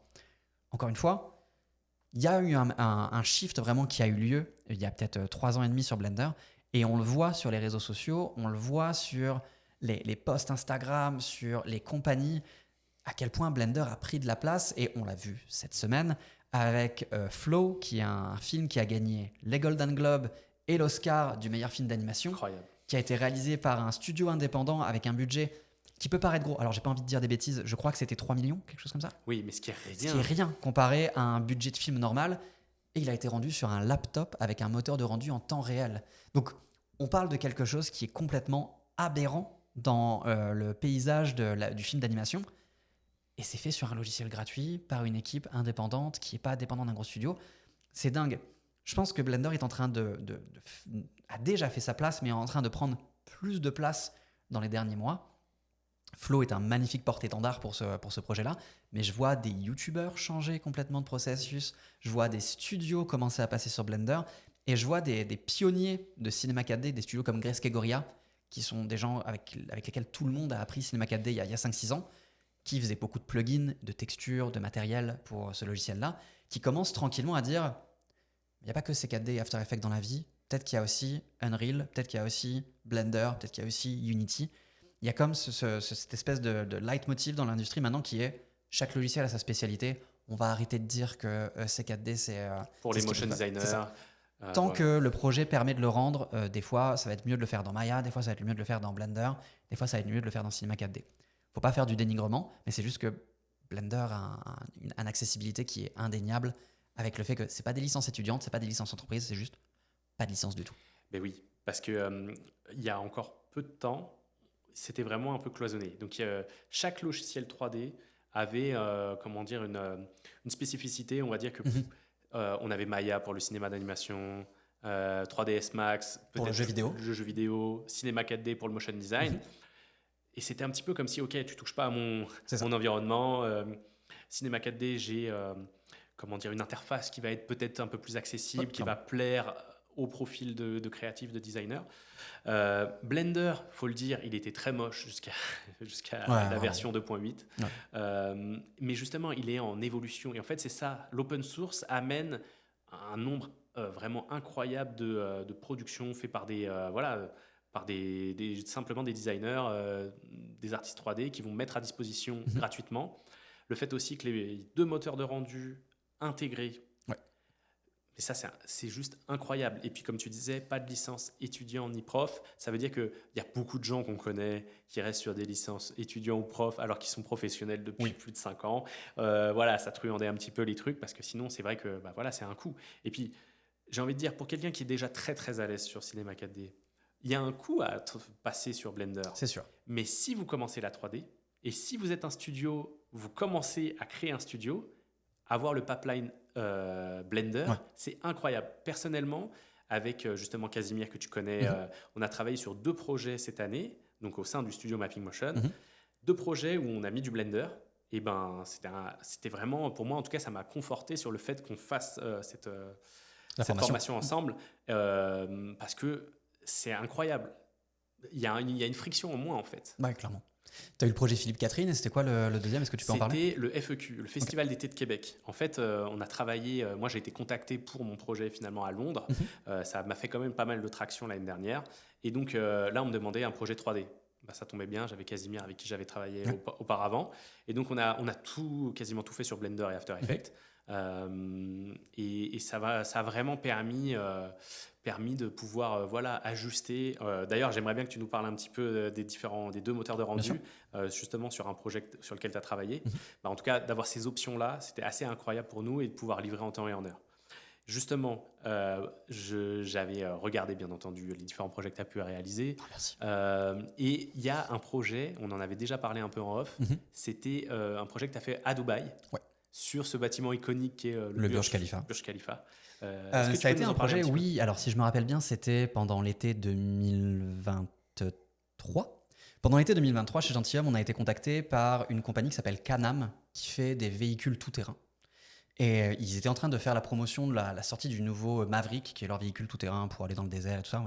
Encore une fois, il y a eu un shift vraiment qui a eu lieu il y a peut-être 3 ans et demi sur Blender, et on le voit sur les réseaux sociaux, on le voit sur les posts Instagram, sur les compagnies, à quel point Blender a pris de la place, et on l'a vu cette semaine avec Flow, qui est un film qui a gagné les Golden Globes et l'Oscar du meilleur film d'animation. Incroyable. Qui a été réalisé par un studio indépendant avec un budget qui peut paraître gros. Alors, j'ai pas envie de dire des bêtises, je crois que c'était 3 millions, quelque chose comme ça. Oui, mais ce qui est rien. Ce qui est rien comparé à un budget de film normal. Et il a été rendu sur un laptop avec un moteur de rendu en temps réel. Donc, on parle de quelque chose qui est complètement aberrant dans le paysage du film d'animation. Et c'est fait sur un logiciel gratuit par une équipe indépendante qui n'est pas dépendante d'un gros studio. C'est dingue. Je pense que Blender est en train a déjà fait sa place, mais est en train de prendre plus de place dans les derniers mois. Flow est un magnifique porte-étendard pour ce projet-là, mais je vois des youtubeurs changer complètement de processus, je vois des studios commencer à passer sur Blender, et je vois des pionniers de Cinema 4D, des studios comme Grace Kegoria, qui sont des gens avec lesquels tout le monde a appris Cinema 4D il y a 5-6 ans, qui faisaient beaucoup de plugins, de textures, de matériel pour ce logiciel-là, qui commencent tranquillement à dire il n'y a pas que C4D et After Effects dans la vie, peut-être qu'il y a aussi Unreal, peut-être qu'il y a aussi Blender, peut-être qu'il y a aussi Unity. Il y a comme cette espèce de leitmotiv dans l'industrie maintenant qui est chaque logiciel a sa spécialité. On va arrêter de dire que C4D c'est pour les motion designers. Tant que le projet permet de le rendre, des fois ça va être mieux de le faire dans Maya, des fois ça va être mieux de le faire dans Blender, des fois ça va être mieux de le faire dans Cinema 4D. Faut pas faire du dénigrement, mais c'est juste que Blender a une accessibilité qui est indéniable avec le fait que c'est pas des licences étudiantes, c'est pas des licences entreprises, c'est juste pas de licence du tout. Mais oui, parce que il y a encore peu de temps, c'était vraiment un peu cloisonné. Donc chaque logiciel 3D avait une spécificité. On va dire que on avait Maya pour le cinéma d'animation, 3ds Max pour le jeu vidéo, Cinema 4D pour le motion design. Et c'était un petit peu comme si, ok, tu touches pas à mon environnement. Cinema 4D, j'ai une interface qui va être peut-être un peu plus accessible, qui va plaire au profil de créatifs, de designers. Blender, faut le dire, il était très moche jusqu'à la version 2.8. Mais justement, il est en évolution. Et en fait, c'est ça. L'open source amène un nombre vraiment incroyable de productions faites par simplement des designers, des artistes 3D qui vont mettre à disposition gratuitement. Le fait aussi que les deux moteurs de rendu intégrés, Et ça, c'est juste incroyable. Et puis, comme tu disais, pas de licence étudiant ni prof. Ça veut dire qu'il y a beaucoup de gens qu'on connaît qui restent sur des licences étudiants ou profs alors qu'ils sont professionnels depuis plus de 5 ans. Voilà, ça truandait un petit peu les trucs parce que sinon, c'est vrai que voilà, c'est un coût. Et puis, j'ai envie de dire, pour quelqu'un qui est déjà très, très à l'aise sur Cinema 4D, il y a un coût à passer sur Blender. C'est sûr. Mais si vous commencez la 3D et si vous êtes un studio, vous commencez à créer un studio, avoir le pipeline Blender, c'est incroyable. Personnellement, avec justement Casimir que tu connais, on a travaillé sur 2 projets cette année, donc au sein du studio Mapping Motion, 2 projets où on a mis du Blender. Et ben, c'était vraiment, pour moi en tout cas, ça m'a conforté sur le fait qu'on fasse cette formation ensemble, parce que c'est incroyable. Il y a une friction en moins en fait. Ouais, clairement. Tu as eu le projet Philippe Catherine, et c'était quoi le deuxième? Est-ce que tu peux en parler? C'était le FEQ, le Festival d'été de Québec. En fait, on a travaillé, moi j'ai été contacté pour mon projet finalement à Londres. Ça m'a fait quand même pas mal de traction l'année dernière. Et donc là, on me demandait un projet 3D. Bah, ça tombait bien, j'avais Casimir avec qui j'avais travaillé auparavant. Et donc on a quasiment tout fait sur Blender et After Effects. Et ça a vraiment permis de pouvoir ajuster. D'ailleurs, j'aimerais bien que tu nous parles un petit peu des 2 moteurs de rendu, justement sur un projet sur lequel tu as travaillé. En tout cas, d'avoir ces options-là, c'était assez incroyable pour nous et de pouvoir livrer en temps et en heure. Justement, j'avais regardé bien entendu les différents projets que tu as pu réaliser. Merci. Et il y a un projet, on en avait déjà parlé un peu en off, c'était un projet que tu as fait à Dubaï. Sur ce bâtiment iconique qui est le Burj Khalifa. Burj Khalifa. Ça a été un projet, oui. Alors, si je me rappelle bien, c'était pendant l'été 2023. Pendant l'été 2023, chez Gentilhomme, on a été contacté par une compagnie qui s'appelle Can-Am, qui fait des véhicules tout-terrain. Et ils étaient en train de faire la promotion de la sortie du nouveau Maverick, qui est leur véhicule tout-terrain pour aller dans le désert et tout ça.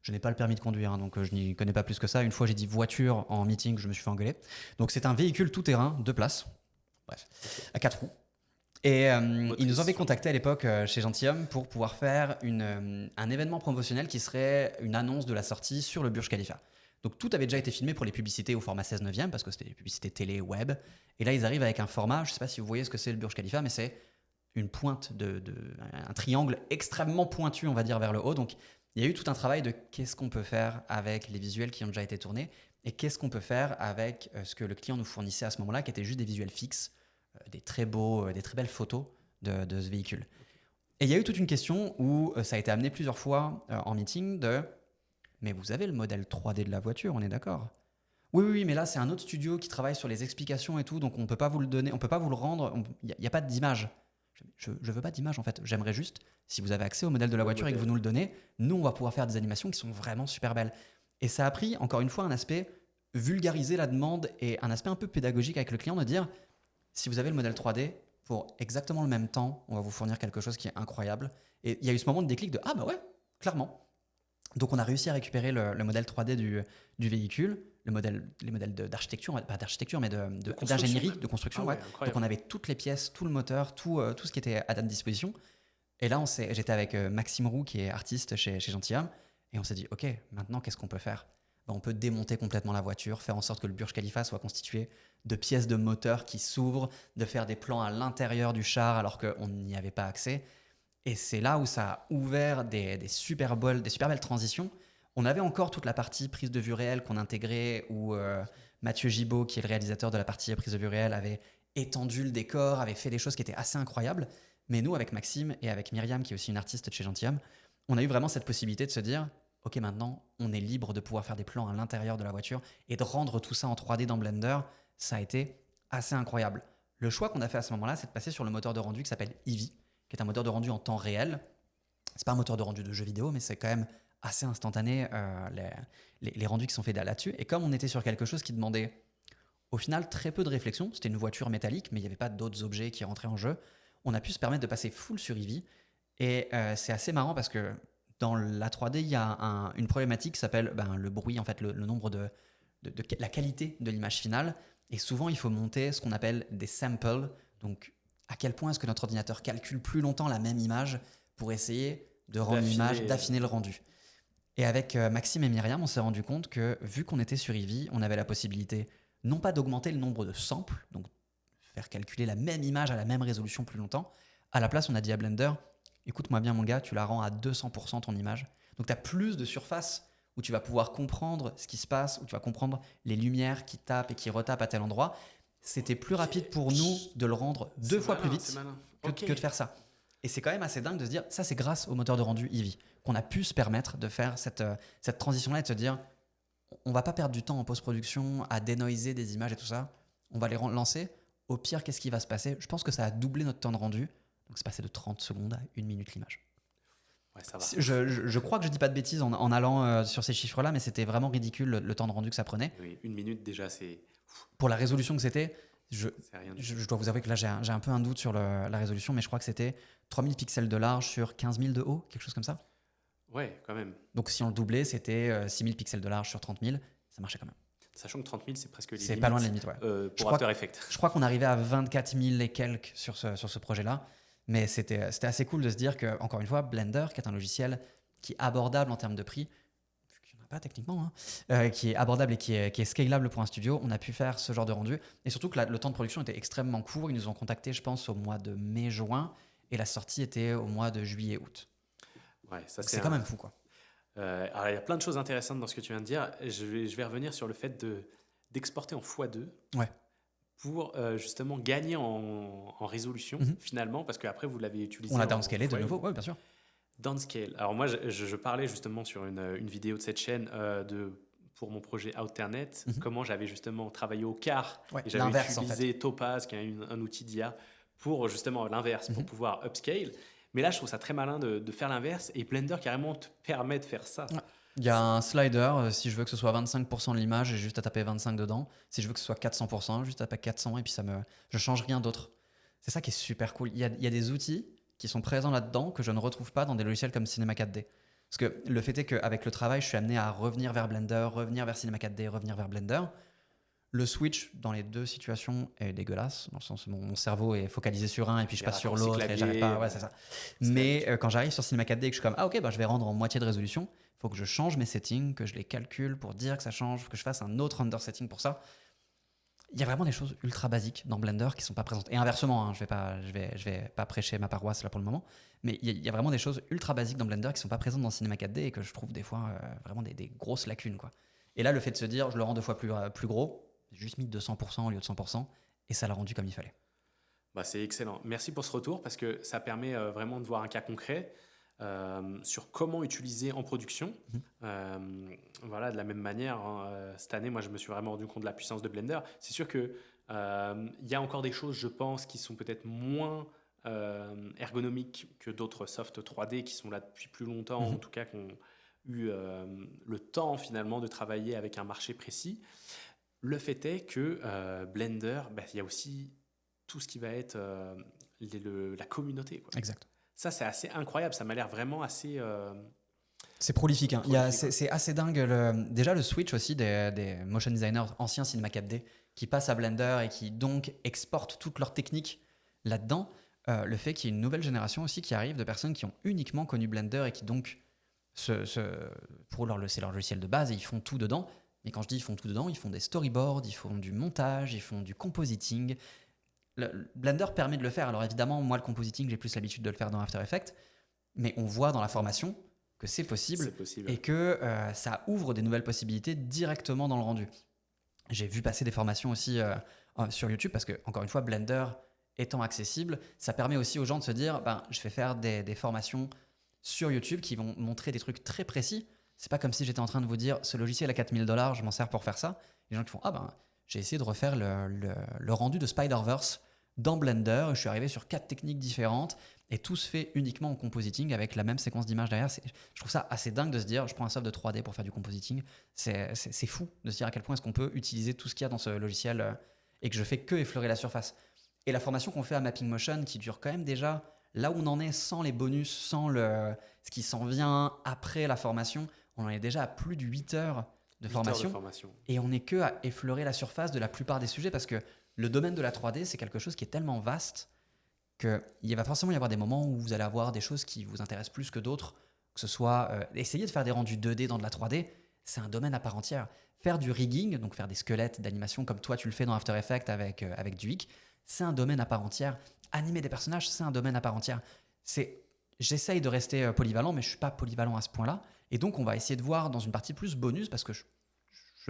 Je n'ai pas le permis de conduire, hein, donc je n'y connais pas plus que ça. Une fois, j'ai dit voiture en meeting, je me suis fait engueuler. Donc, c'est un véhicule tout-terrain, 2 places. Bref, à 4 roues. Et ils nous avaient contacté à l'époque chez Gentilhomme pour pouvoir faire un événement promotionnel qui serait une annonce de la sortie sur le Burj Khalifa. Donc tout avait déjà été filmé pour les publicités au format 16:9 parce que c'était des publicités télé, web. Et là, ils arrivent avec un format, je ne sais pas si vous voyez ce que c'est le Burj Khalifa, mais c'est une pointe, un triangle extrêmement pointu, on va dire, vers le haut. Donc il y a eu tout un travail de qu'est-ce qu'on peut faire avec les visuels qui ont déjà été tournés et qu'est-ce qu'on peut faire avec ce que le client nous fournissait à ce moment-là, qui étaient juste des visuels fixes, des très belles photos de ce véhicule. Et il y a eu toute une question où ça a été amené plusieurs fois en meeting mais vous avez le modèle 3D de la voiture, on est d'accord? Oui, mais là c'est un autre studio qui travaille sur les explications et tout, donc on peut pas vous le donner, on peut pas vous le rendre, il n'y a pas d'image. Je veux pas d'image en fait, j'aimerais juste, si vous avez accès au modèle de la voiture et que vous nous le donnez, nous on va pouvoir faire des animations qui sont vraiment super belles. Et ça a pris encore une fois un aspect vulgariser la demande et un aspect un peu pédagogique avec le client de dire si vous avez le modèle 3D, pour exactement le même temps, on va vous fournir quelque chose qui est incroyable. Et il y a eu ce moment de déclic de ah bah ouais, clairement. Donc on a réussi à récupérer le modèle 3D du véhicule, les modèles d'architecture, pas d'architecture, mais d'ingénierie, de construction. Donc on avait toutes les pièces, tout le moteur, tout ce qui était à notre disposition. Et là, j'étais avec Maxime Roux, qui est artiste chez Gentilhomme, et on s'est dit, ok, maintenant qu'est-ce qu'on peut faire? On peut démonter complètement la voiture, faire en sorte que le Burj Khalifa soit constitué de pièces de moteur qui s'ouvrent, de faire des plans à l'intérieur du char alors qu'on n'y avait pas accès. Et c'est là où ça a ouvert des super belles transitions. On avait encore toute la partie prise de vue réelle qu'on intégrait, où Mathieu Gibaud, qui est le réalisateur de la partie prise de vue réelle, avait étendu le décor, avait fait des choses qui étaient assez incroyables. Mais nous, avec Maxime et avec Myriam, qui est aussi une artiste de chez Gentilhomme, on a eu vraiment cette possibilité de se dire ok, maintenant, on est libre de pouvoir faire des plans à l'intérieur de la voiture et de rendre tout ça en 3D dans Blender. Ça a été assez incroyable. Le choix qu'on a fait à ce moment-là, c'est de passer sur le moteur de rendu qui s'appelle Eevee, qui est un moteur de rendu en temps réel. C'est pas un moteur de rendu de jeu vidéo, mais c'est quand même assez instantané les rendus qui sont faits là-dessus. Et comme on était sur quelque chose qui demandait au final très peu de réflexion, c'était une voiture métallique, mais il n'y avait pas d'autres objets qui rentraient en jeu, on a pu se permettre de passer full sur Eevee. Et c'est assez marrant parce que dans la 3D, il y a une problématique qui s'appelle le bruit, en fait, le nombre de la qualité de l'image finale. Et souvent, il faut monter ce qu'on appelle des samples. Donc, à quel point est-ce que notre ordinateur calcule plus longtemps la même image pour essayer de rendre l'image, d'affiner le rendu. Et avec Maxime et Myriam, on s'est rendu compte que, vu qu'on était sur Eevee, on avait la possibilité, non pas d'augmenter le nombre de samples, donc faire calculer la même image à la même résolution plus longtemps. À la place, on a dit à Blender, écoute-moi bien mon gars, tu la rends à 200% ton image. Donc tu as plus de surface où tu vas pouvoir comprendre ce qui se passe, où tu vas comprendre les lumières qui tapent et qui retapent à tel endroit. C'était plus rapide pour nous de le rendre 2 fois plus vite que de faire ça. Et c'est quand même assez dingue de se dire, ça c'est grâce au moteur de rendu Eevee qu'on a pu se permettre de faire cette transition-là et de se dire, on va pas perdre du temps en post-production à dénoiser des images et tout ça. On va les lancer. Au pire, qu'est-ce qui va se passer? Je pense que ça a doublé notre temps de rendu. Donc c'est passé de 30 secondes à 1 minute l'image. Ouais, ça va. Je crois que je dis pas de bêtises en allant sur ces chiffres-là, mais c'était vraiment ridicule le temps de rendu que ça prenait. Oui, 1 minute déjà, c'est... Pour la résolution que c'était, je rien. dois vous avouer que là j'ai un peu un doute sur la résolution, mais je crois que c'était 3000 pixels de large sur 15 000 de haut, quelque chose comme ça. Ouais, quand même. Donc si on le doublait, c'était 6000 pixels de large sur 30 000, ça marchait quand même. Sachant que 30 000, c'est presque les c'est limites. pas loin de la limite, ouais. Pour After Effects. Je crois qu'on arrivait à 24 000 et quelques sur ce projet-là. Mais c'était assez cool de se dire que, encore une fois, Blender, qui est un logiciel qui est abordable en termes de prix, vu qu'il n'y en a pas techniquement, qui est abordable et qui est scalable pour un studio, on a pu faire ce genre de rendu. Et surtout que le temps de production était extrêmement court. Ils nous ont contactés, je pense, au mois de mai-juin. Et la sortie était au mois de juillet-août. Ouais, ça c'est quand même fou, quoi. Alors, il y a plein de choses intéressantes dans ce que tu viens de dire. Je vais revenir sur le fait d'exporter en x2 pour justement gagner en résolution finalement, parce qu'après vous l'avez utilisé. On l'a downscalé de nouveau, oui, bien sûr. Downscale. Alors moi, je parlais justement sur une vidéo de cette chaîne pour mon projet Outternet, comment j'avais justement travaillé au quart et j'avais utilisé Topaz, qui est un outil d'IA, pour justement l'inverse, pour pouvoir upscale. Mais là, je trouve ça très malin de faire l'inverse, et Blender carrément te permet de faire ça. Ouais. Il y a un slider, si je veux que ce soit 25% de l'image, j'ai juste à taper 25 dedans. Si je veux que ce soit 400%, juste à taper 400 et puis je change rien d'autre. C'est ça qui est super cool. Il y a des outils qui sont présents là-dedans que je ne retrouve pas dans des logiciels comme Cinema 4D. Parce que le fait est qu'avec le travail, je suis amené à revenir vers Blender, revenir vers Cinema 4D, revenir vers Blender. Le switch dans les deux situations est dégueulasse, dans le sens où mon cerveau est focalisé sur un et puis je passe sur l'autre et j'arrive pas. Ouais, c'est ça. Mais quand j'arrive sur Cinema 4D et que je suis comme ok, je vais rendre en moitié de résolution, il faut que je change mes settings, que je les calcule pour dire que ça change, que je fasse un autre render setting pour ça. Il y a vraiment des choses ultra basiques dans Blender qui sont pas présentes. Et inversement, je vais pas prêcher ma paroisse là pour le moment, mais il y a vraiment des choses ultra basiques dans Blender qui sont pas présentes dans Cinema 4D et que je trouve des fois vraiment des grosses lacunes, quoi. Et là, le fait de se dire je le rends 2 fois plus gros, j'ai juste mis 200% au lieu de 100% et ça l'a rendu comme il fallait. C'est excellent. Merci pour ce retour parce que ça permet vraiment de voir un cas concret sur comment utiliser en production. Voilà, de la même manière, cette année, moi, je me suis vraiment rendu compte de la puissance de Blender. C'est sûr qu'il y a encore des choses, je pense, qui sont peut-être moins ergonomiques que d'autres softs 3D qui sont là depuis plus longtemps, en tout cas, qui ont eu le temps finalement de travailler avec un marché précis. Le fait est que Blender, il y a aussi tout ce qui va être la communauté, quoi. Exact. Ça, c'est assez incroyable. Ça m'a l'air vraiment assez... C'est prolifique. Hein. C'est assez dingue. Déjà, le switch aussi des motion designers anciens Cinema 4D qui passent à Blender et qui donc exportent toute leur technique là-dedans. Le fait qu'il y ait une nouvelle génération aussi qui arrive de personnes qui ont uniquement connu Blender et qui donc, c'est leur logiciel de base et ils font tout dedans. Mais quand je dis ils font tout dedans, ils font des storyboards, ils font du montage, ils font du compositing. Blender permet de le faire. Alors évidemment, moi, le compositing, j'ai plus l'habitude de le faire dans After Effects, mais on voit dans la formation que c'est possible et que ça ouvre des nouvelles possibilités directement dans le rendu. J'ai vu passer des formations aussi sur YouTube parce que, encore une fois, Blender étant accessible, ça permet aussi aux gens de se dire je vais faire des formations sur YouTube qui vont montrer des trucs très précis. C'est pas comme si j'étais en train de vous dire ce logiciel à $4000, je m'en sers pour faire ça. Les gens qui font j'ai essayé de refaire le rendu de Spider-Verse dans Blender. Je suis arrivé sur 4 techniques différentes et tout se fait uniquement en compositing avec la même séquence d'images derrière. Je trouve ça assez dingue de se dire je prends un soft de 3D pour faire du compositing. C'est fou de se dire à quel point est-ce qu'on peut utiliser tout ce qu'il y a dans ce logiciel et que je fais que effleurer la surface. Et la formation qu'on fait à Mapping Motion qui dure quand même déjà là où on en est sans les bonus, sans ce qui s'en vient après la formation, on en est déjà à plus de 8 heures de formation. Et on n'est que à effleurer la surface de la plupart des sujets parce que le domaine de la 3D, c'est quelque chose qui est tellement vaste qu'il va forcément y avoir des moments où vous allez avoir des choses qui vous intéressent plus que d'autres, que ce soit essayer de faire des rendus 2D dans de la 3D, c'est un domaine à part entière. Faire du rigging, donc faire des squelettes d'animation comme toi tu le fais dans After Effects avec Duik, c'est un domaine à part entière. Animer des personnages, c'est un domaine à part entière. j'essaye de rester polyvalent, mais je ne suis pas polyvalent à ce point-là. Et donc, on va essayer de voir dans une partie plus bonus, parce que je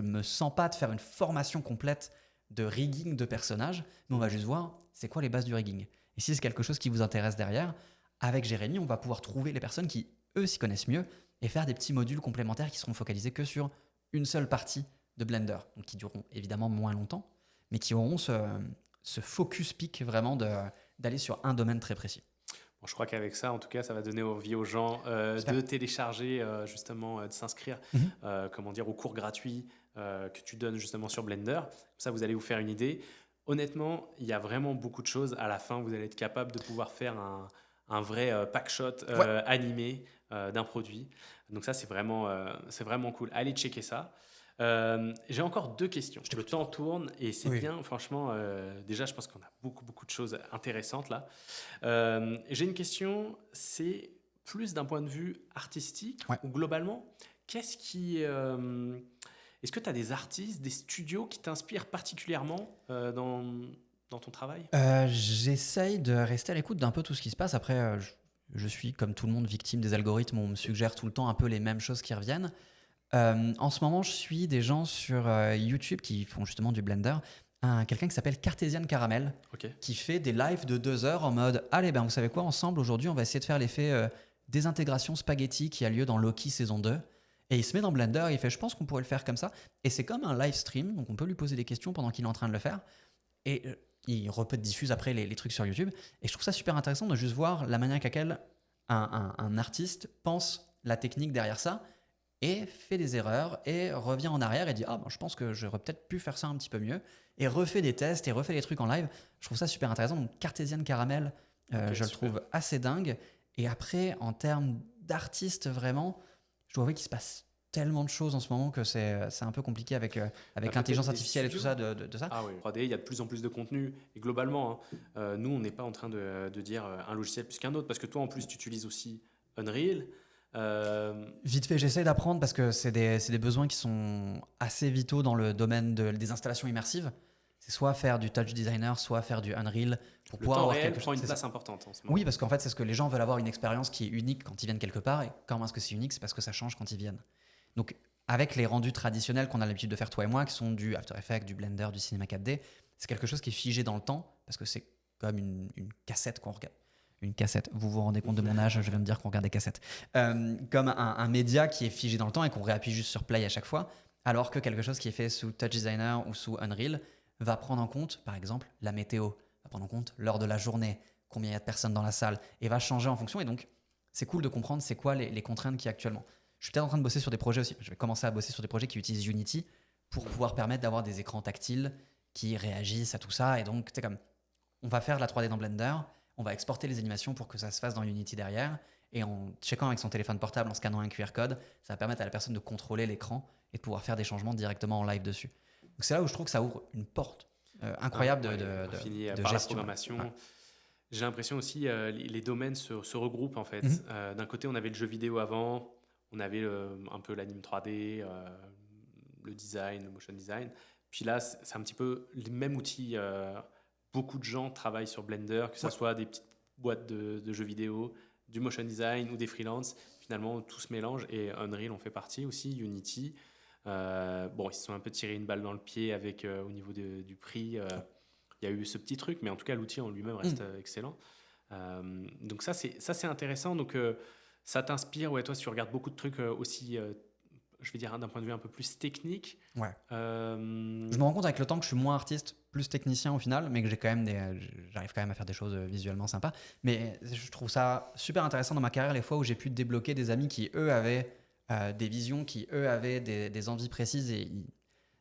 ne me sens pas de faire une formation complète de rigging de personnages, mais on va juste voir c'est quoi les bases du rigging. Et si c'est quelque chose qui vous intéresse derrière, avec Jérémy, on va pouvoir trouver les personnes qui, eux, s'y connaissent mieux et faire des petits modules complémentaires qui seront focalisés que sur une seule partie de Blender, donc qui dureront évidemment moins longtemps, mais qui auront ce focus peak vraiment d'aller sur un domaine très précis. Bon, je crois qu'avec ça, en tout cas, ça va donner envie aux gens de télécharger, justement, de s'inscrire au cours gratuit que tu donnes justement sur Blender. Comme ça, vous allez vous faire une idée. Honnêtement, il y a vraiment beaucoup de choses. À la fin, vous allez être capable de pouvoir faire un vrai packshot animé d'un produit. Donc ça, c'est vraiment cool. Allez checker ça. J'ai encore 2 questions. Le temps tourne et c'est bien, franchement. Déjà, je pense qu'on a beaucoup de choses intéressantes là. J'ai une question, c'est plus d'un point de vue artistique ou globalement, est-ce que tu as des artistes, des studios qui t'inspirent particulièrement dans ton travail? J'essaye de rester à l'écoute d'un peu tout ce qui se passe. Après, je suis, comme tout le monde, victime des algorithmes. On me suggère tout le temps un peu les mêmes choses qui reviennent. En ce moment, je suis des gens sur YouTube qui font justement du Blender. Quelqu'un qui s'appelle Cartesian Caramel, qui fait des lives de 2 heures en mode « Allez, vous savez quoi, ensemble, aujourd'hui, on va essayer de faire l'effet désintégration spaghetti qui a lieu dans Loki saison 2. » Et il se met dans Blender et il fait « Je pense qu'on pourrait le faire comme ça. » Et c'est comme un live stream, donc on peut lui poser des questions pendant qu'il est en train de le faire. Et il diffuse après les trucs sur YouTube. Et je trouve ça super intéressant de juste voir la manière avec laquelle un artiste pense la technique derrière ça et fait des erreurs et revient en arrière et dit je pense que j'aurais peut-être pu faire ça un petit peu mieux et refait des tests et refait des trucs en live. Je trouve ça super intéressant. Donc Cartesian Caramel, je le trouve assez dingue. Et après, en termes d'artistes, vraiment, je dois avouer qu'il se passe tellement de choses en ce moment que c'est un peu compliqué avec l'intelligence artificielle et tout ça. De ça. Ah oui, 3D, il y a de plus en plus de contenu. Et globalement, nous, on n'est pas en train de dire un logiciel plus qu'un autre, parce que toi, en plus, tu utilises aussi Unreal. Vite fait, j'essaie d'apprendre parce que c'est des besoins qui sont assez vitaux dans le domaine des installations immersives. C'est soit faire du touch designer, soit faire du Unreal pour pouvoir avoir quelque chose. Prend une place importante en ce moment. Oui, parce qu'en fait, c'est ce que les gens veulent avoir, une expérience qui est unique quand ils viennent quelque part. Et comment est-ce que c'est unique? C'est parce que ça change quand ils viennent. Donc, avec les rendus traditionnels qu'on a l'habitude de faire toi et moi, qui sont du After Effects, du Blender, du Cinema 4D, c'est quelque chose qui est figé dans le temps parce que c'est comme une cassette qu'on regarde. Une cassette, vous vous rendez compte de mon âge, je viens de dire qu'on regarde des cassettes. Comme un média qui est figé dans le temps et qu'on réappuie juste sur play à chaque fois, alors que quelque chose qui est fait sous Touch Designer ou sous Unreal va prendre en compte, par exemple, la météo, va prendre en compte l'heure de la journée, combien il y a de personnes dans la salle, et va changer en fonction. Et donc, c'est cool de comprendre c'est quoi les contraintes qu'il y a actuellement. Je suis peut-être en train de bosser sur des projets aussi. Je vais commencer à bosser sur des projets qui utilisent Unity pour pouvoir permettre d'avoir des écrans tactiles qui réagissent à tout ça. Et donc, c'est comme, on va faire de la 3D dans Blender, on va exporter les animations pour que ça se fasse dans Unity derrière. Et en checkant avec son téléphone portable, en scannant un QR code, ça va permettre à la personne de contrôler l'écran et de pouvoir faire des changements directement en live dessus. Donc c'est là où je trouve que ça ouvre une porte incroyable de par gestion. la programmation. Ouais. J'ai l'impression aussi les domaines se regroupent en fait. D'un côté, on avait le jeu vidéo avant, on avait un peu l'anime 3D, le design, le motion design. Puis là, c'est un petit peu les mêmes outils. Beaucoup de gens travaillent sur Blender, que ce soit des petites boîtes de jeux vidéo, du motion design ou des freelances. Finalement, tout se mélange et Unreal en fait partie aussi, Unity. Ils se sont un peu tiré une balle dans le pied avec au niveau du prix. Il y a eu ce petit truc, mais en tout cas, l'outil en lui-même reste excellent. Donc ça, c'est intéressant. Donc ça t'inspire. Ouais, toi, si tu regardes beaucoup de trucs aussi... je vais dire d'un point de vue un peu plus technique. Ouais. Je me rends compte avec le temps que je suis moins artiste, plus technicien au final, mais que j'arrive quand même à faire des choses visuellement sympas. Mais je trouve ça super intéressant dans ma carrière, les fois où j'ai pu débloquer des amis qui, eux, avaient des visions, qui, eux, avaient des envies précises et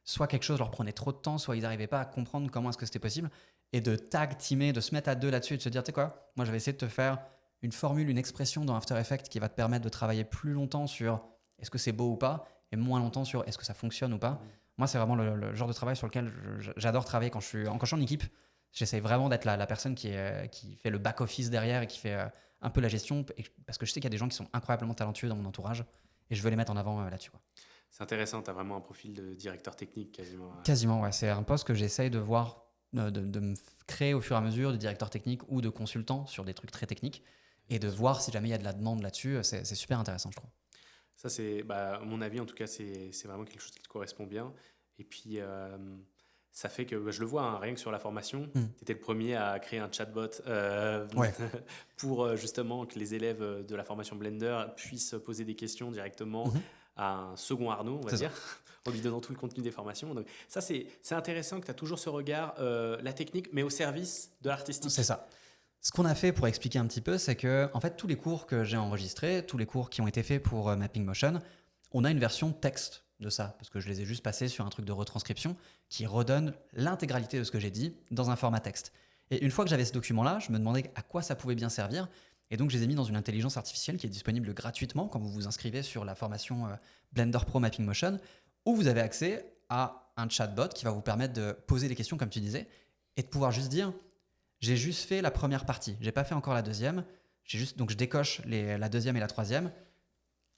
soit quelque chose leur prenait trop de temps, soit ils n'arrivaient pas à comprendre comment est-ce que c'était possible. Et de tag-teamer, de se mettre à deux là-dessus et de se dire, tu sais quoi, moi, je vais essayer de te faire une formule, une expression dans After Effects qui va te permettre de travailler plus longtemps sur est-ce que c'est beau ou pas, et moins longtemps sur est-ce que ça fonctionne ou pas. Moi, c'est vraiment le genre de travail sur lequel j'adore travailler quand je suis en équipe. J'essaie vraiment d'être la personne qui fait le back-office derrière et qui fait un peu la gestion, parce que je sais qu'il y a des gens qui sont incroyablement talentueux dans mon entourage, et je veux les mettre en avant là-dessus. C'est intéressant, tu as vraiment un profil de directeur technique quasiment. Quasiment, ouais. C'est un poste que j'essaye de voir, de me créer au fur et à mesure, de directeur technique ou de consultant sur des trucs très techniques. et de voir si jamais il y a de la demande là-dessus. C'est super intéressant, je trouve. Ça, c'est, à mon avis, en tout cas, c'est vraiment quelque chose qui te correspond bien. Et puis, ça fait que je le vois, hein, rien que sur la formation, tu étais le premier à créer un chatbot pour justement que les élèves de la formation Blender puissent poser des questions directement à un second Arnaud, on va dire, en lui donnant tout le contenu des formations. Donc, ça, c'est intéressant que tu as toujours ce regard, la technique, mais au service de l'artistique. C'est ça. Ce qu'on a fait pour expliquer un petit peu, c'est que en fait, tous les cours que j'ai enregistrés, tous les cours qui ont été faits pour Mapping Motion, on a une version texte de ça, parce que je les ai juste passés sur un truc de retranscription qui redonne l'intégralité de ce que j'ai dit dans un format texte. Et une fois que j'avais ce document-là, je me demandais à quoi ça pouvait bien servir, et donc je les ai mis dans une intelligence artificielle qui est disponible gratuitement quand vous vous inscrivez sur la formation Blender Pro Mapping Motion, où vous avez accès à un chatbot qui va vous permettre de poser des questions, comme tu disais, et de pouvoir juste dire « j'ai juste fait la première partie, j'ai pas fait encore la deuxième, donc je décoche la deuxième et la troisième.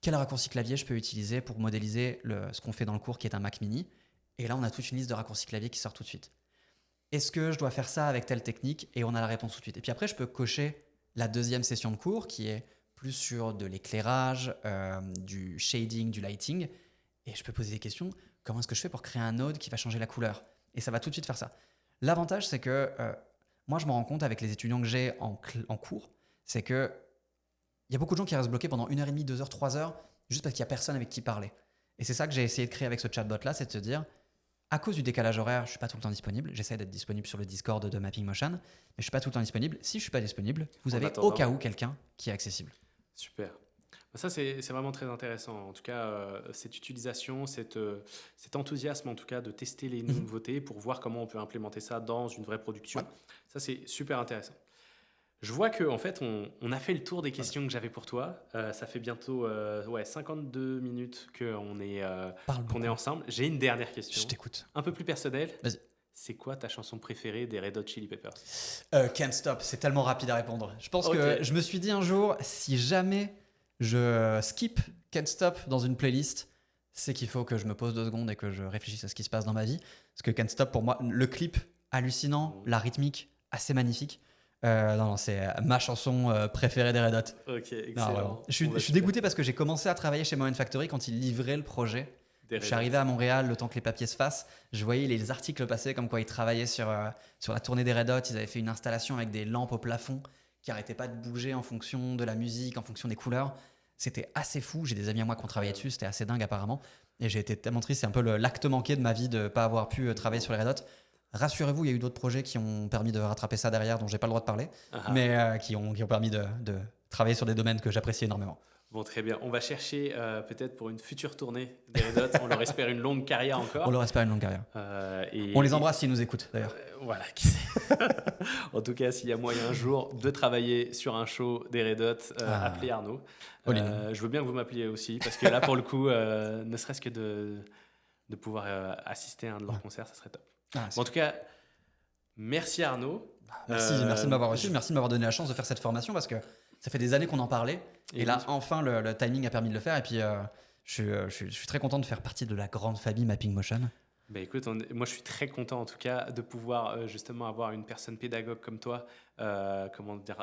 Quel raccourci clavier je peux utiliser pour modéliser ce qu'on fait dans le cours qui est un Mac mini ?» Et là, on a toute une liste de raccourcis clavier qui sort tout de suite. Est-ce que je dois faire ça avec telle technique? Et on a la réponse tout de suite. Et puis après, je peux cocher la deuxième session de cours qui est plus sur de l'éclairage, du shading, du lighting. Et je peux poser des questions. Comment est-ce que je fais pour créer un node qui va changer la couleur? Et ça va tout de suite faire ça. L'avantage, c'est que moi, je me rends compte avec les étudiants que j'ai en cours, c'est que il y a beaucoup de gens qui restent bloqués pendant 1h30, 2h, 3h, juste parce qu'il n'y a personne avec qui parler. Et c'est ça que j'ai essayé de créer avec ce chatbot-là, c'est de se dire, à cause du décalage horaire, je ne suis pas tout le temps disponible. J'essaie d'être disponible sur le Discord de Mapping Motion, mais je ne suis pas tout le temps disponible. Si je ne suis pas disponible, vous avez au cas où quelqu'un qui est accessible. Super. Ça, c'est vraiment très intéressant. En tout cas, cette utilisation, cet enthousiasme, en tout cas, de tester les nouveautés pour voir comment on peut implémenter ça dans une vraie production. Ouais. Ça, c'est super intéressant. Je vois qu'en fait, on a fait le tour des questions que j'avais pour toi. Ça fait bientôt 52 minutes qu'on est ensemble. J'ai une dernière question. Je t'écoute. Un peu plus personnelle. Vas-y. C'est quoi ta chanson préférée des Red Hot Chili Peppers? Can't Stop. C'est tellement rapide à répondre. Je pense que je me suis dit un jour, si jamais je skip Can't Stop dans une playlist, c'est qu'il faut que je me pose 2 secondes et que je réfléchisse à ce qui se passe dans ma vie. Parce que Can't Stop, pour moi, le clip hallucinant, la rythmique assez magnifique. Non, c'est ma chanson préférée des Red Hot. Ok, excellent. Non, je suis dégoûté parce que j'ai commencé à travailler chez Moen Factory quand ils livraient le projet. Je suis arrivé à Montréal le temps que les papiers se fassent. Je voyais les articles passer comme quoi ils travaillaient sur la tournée des Red Hot. Ils avaient fait une installation avec des lampes au plafond qui n'arrêtaient pas de bouger en fonction de la musique, en fonction des couleurs. C'était assez fou. J'ai des amis à moi qui ont travaillé dessus. C'était assez dingue apparemment. Et j'ai été tellement triste. C'est un peu l'acte manqué de ma vie de ne pas avoir pu travailler sur les Red Hot. Rassurez-vous, il y a eu d'autres projets qui ont permis de rattraper ça derrière, dont j'ai pas le droit de parler, mais qui ont permis de travailler sur des domaines que j'apprécie énormément. Bon, très bien. On va chercher peut-être pour une future tournée des Red Hot. On leur espère une longue carrière encore. On leur espère une longue carrière. On les embrasse s'ils nous écoutent d'ailleurs. Voilà, qui sait. En tout cas, s'il y a moyen un jour de travailler sur un show des Red Hot, appelez Arnaud. Je veux bien que vous m'appeliez aussi, parce que là, pour le coup, ne serait-ce que de pouvoir assister à un de leurs concerts, ça serait top. En tout cas, merci Arnaud. Merci de m'avoir reçu, merci de m'avoir donné la chance de faire cette formation parce que ça fait des années qu'on en parlait et là enfin le timing a permis de le faire et puis je suis très content de faire partie de la grande famille Mapping Motion. Bah écoute, moi je suis très content en tout cas de pouvoir justement avoir une personne pédagogue comme toi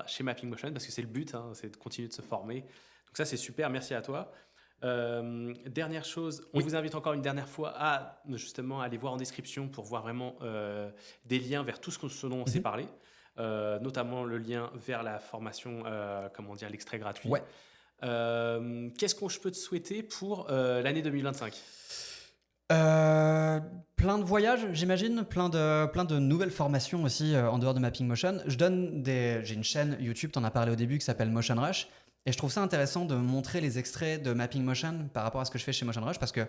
chez Mapping Motion parce que c'est le but, c'est de continuer de se former. Donc ça c'est super, merci à toi. Dernière chose, on vous invite encore une dernière fois à justement aller voir en description pour voir vraiment des liens vers tout ce dont on s'est parlé, notamment le lien vers la formation, l'extrait gratuit. Ouais. Qu'est-ce que je peux te souhaiter pour l'année 2025 ? Plein de voyages, j'imagine, plein de nouvelles formations aussi en dehors de Mapping Motion. J'ai une chaîne YouTube, tu en as parlé au début, qui s'appelle Motion Rush. Et je trouve ça intéressant de montrer les extraits de Mapping Motion par rapport à ce que je fais chez Motion Rush parce que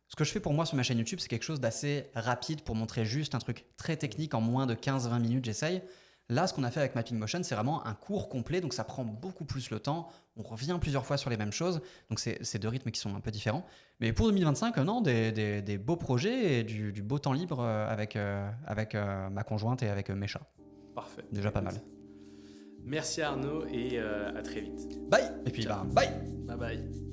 ce que je fais pour moi sur ma chaîne YouTube, c'est quelque chose d'assez rapide pour montrer juste un truc très technique en moins de 15-20 minutes, j'essaye. Là, ce qu'on a fait avec Mapping Motion, c'est vraiment un cours complet, donc ça prend beaucoup plus le temps. On revient plusieurs fois sur les mêmes choses, donc c'est 2 rythmes qui sont un peu différents. Mais pour 2025, des beaux projets et du beau temps libre avec ma conjointe et avec mes chats. Parfait. Déjà pas mal. Merci Arnaud et à très vite. Bye. Et puis bye. Bye bye.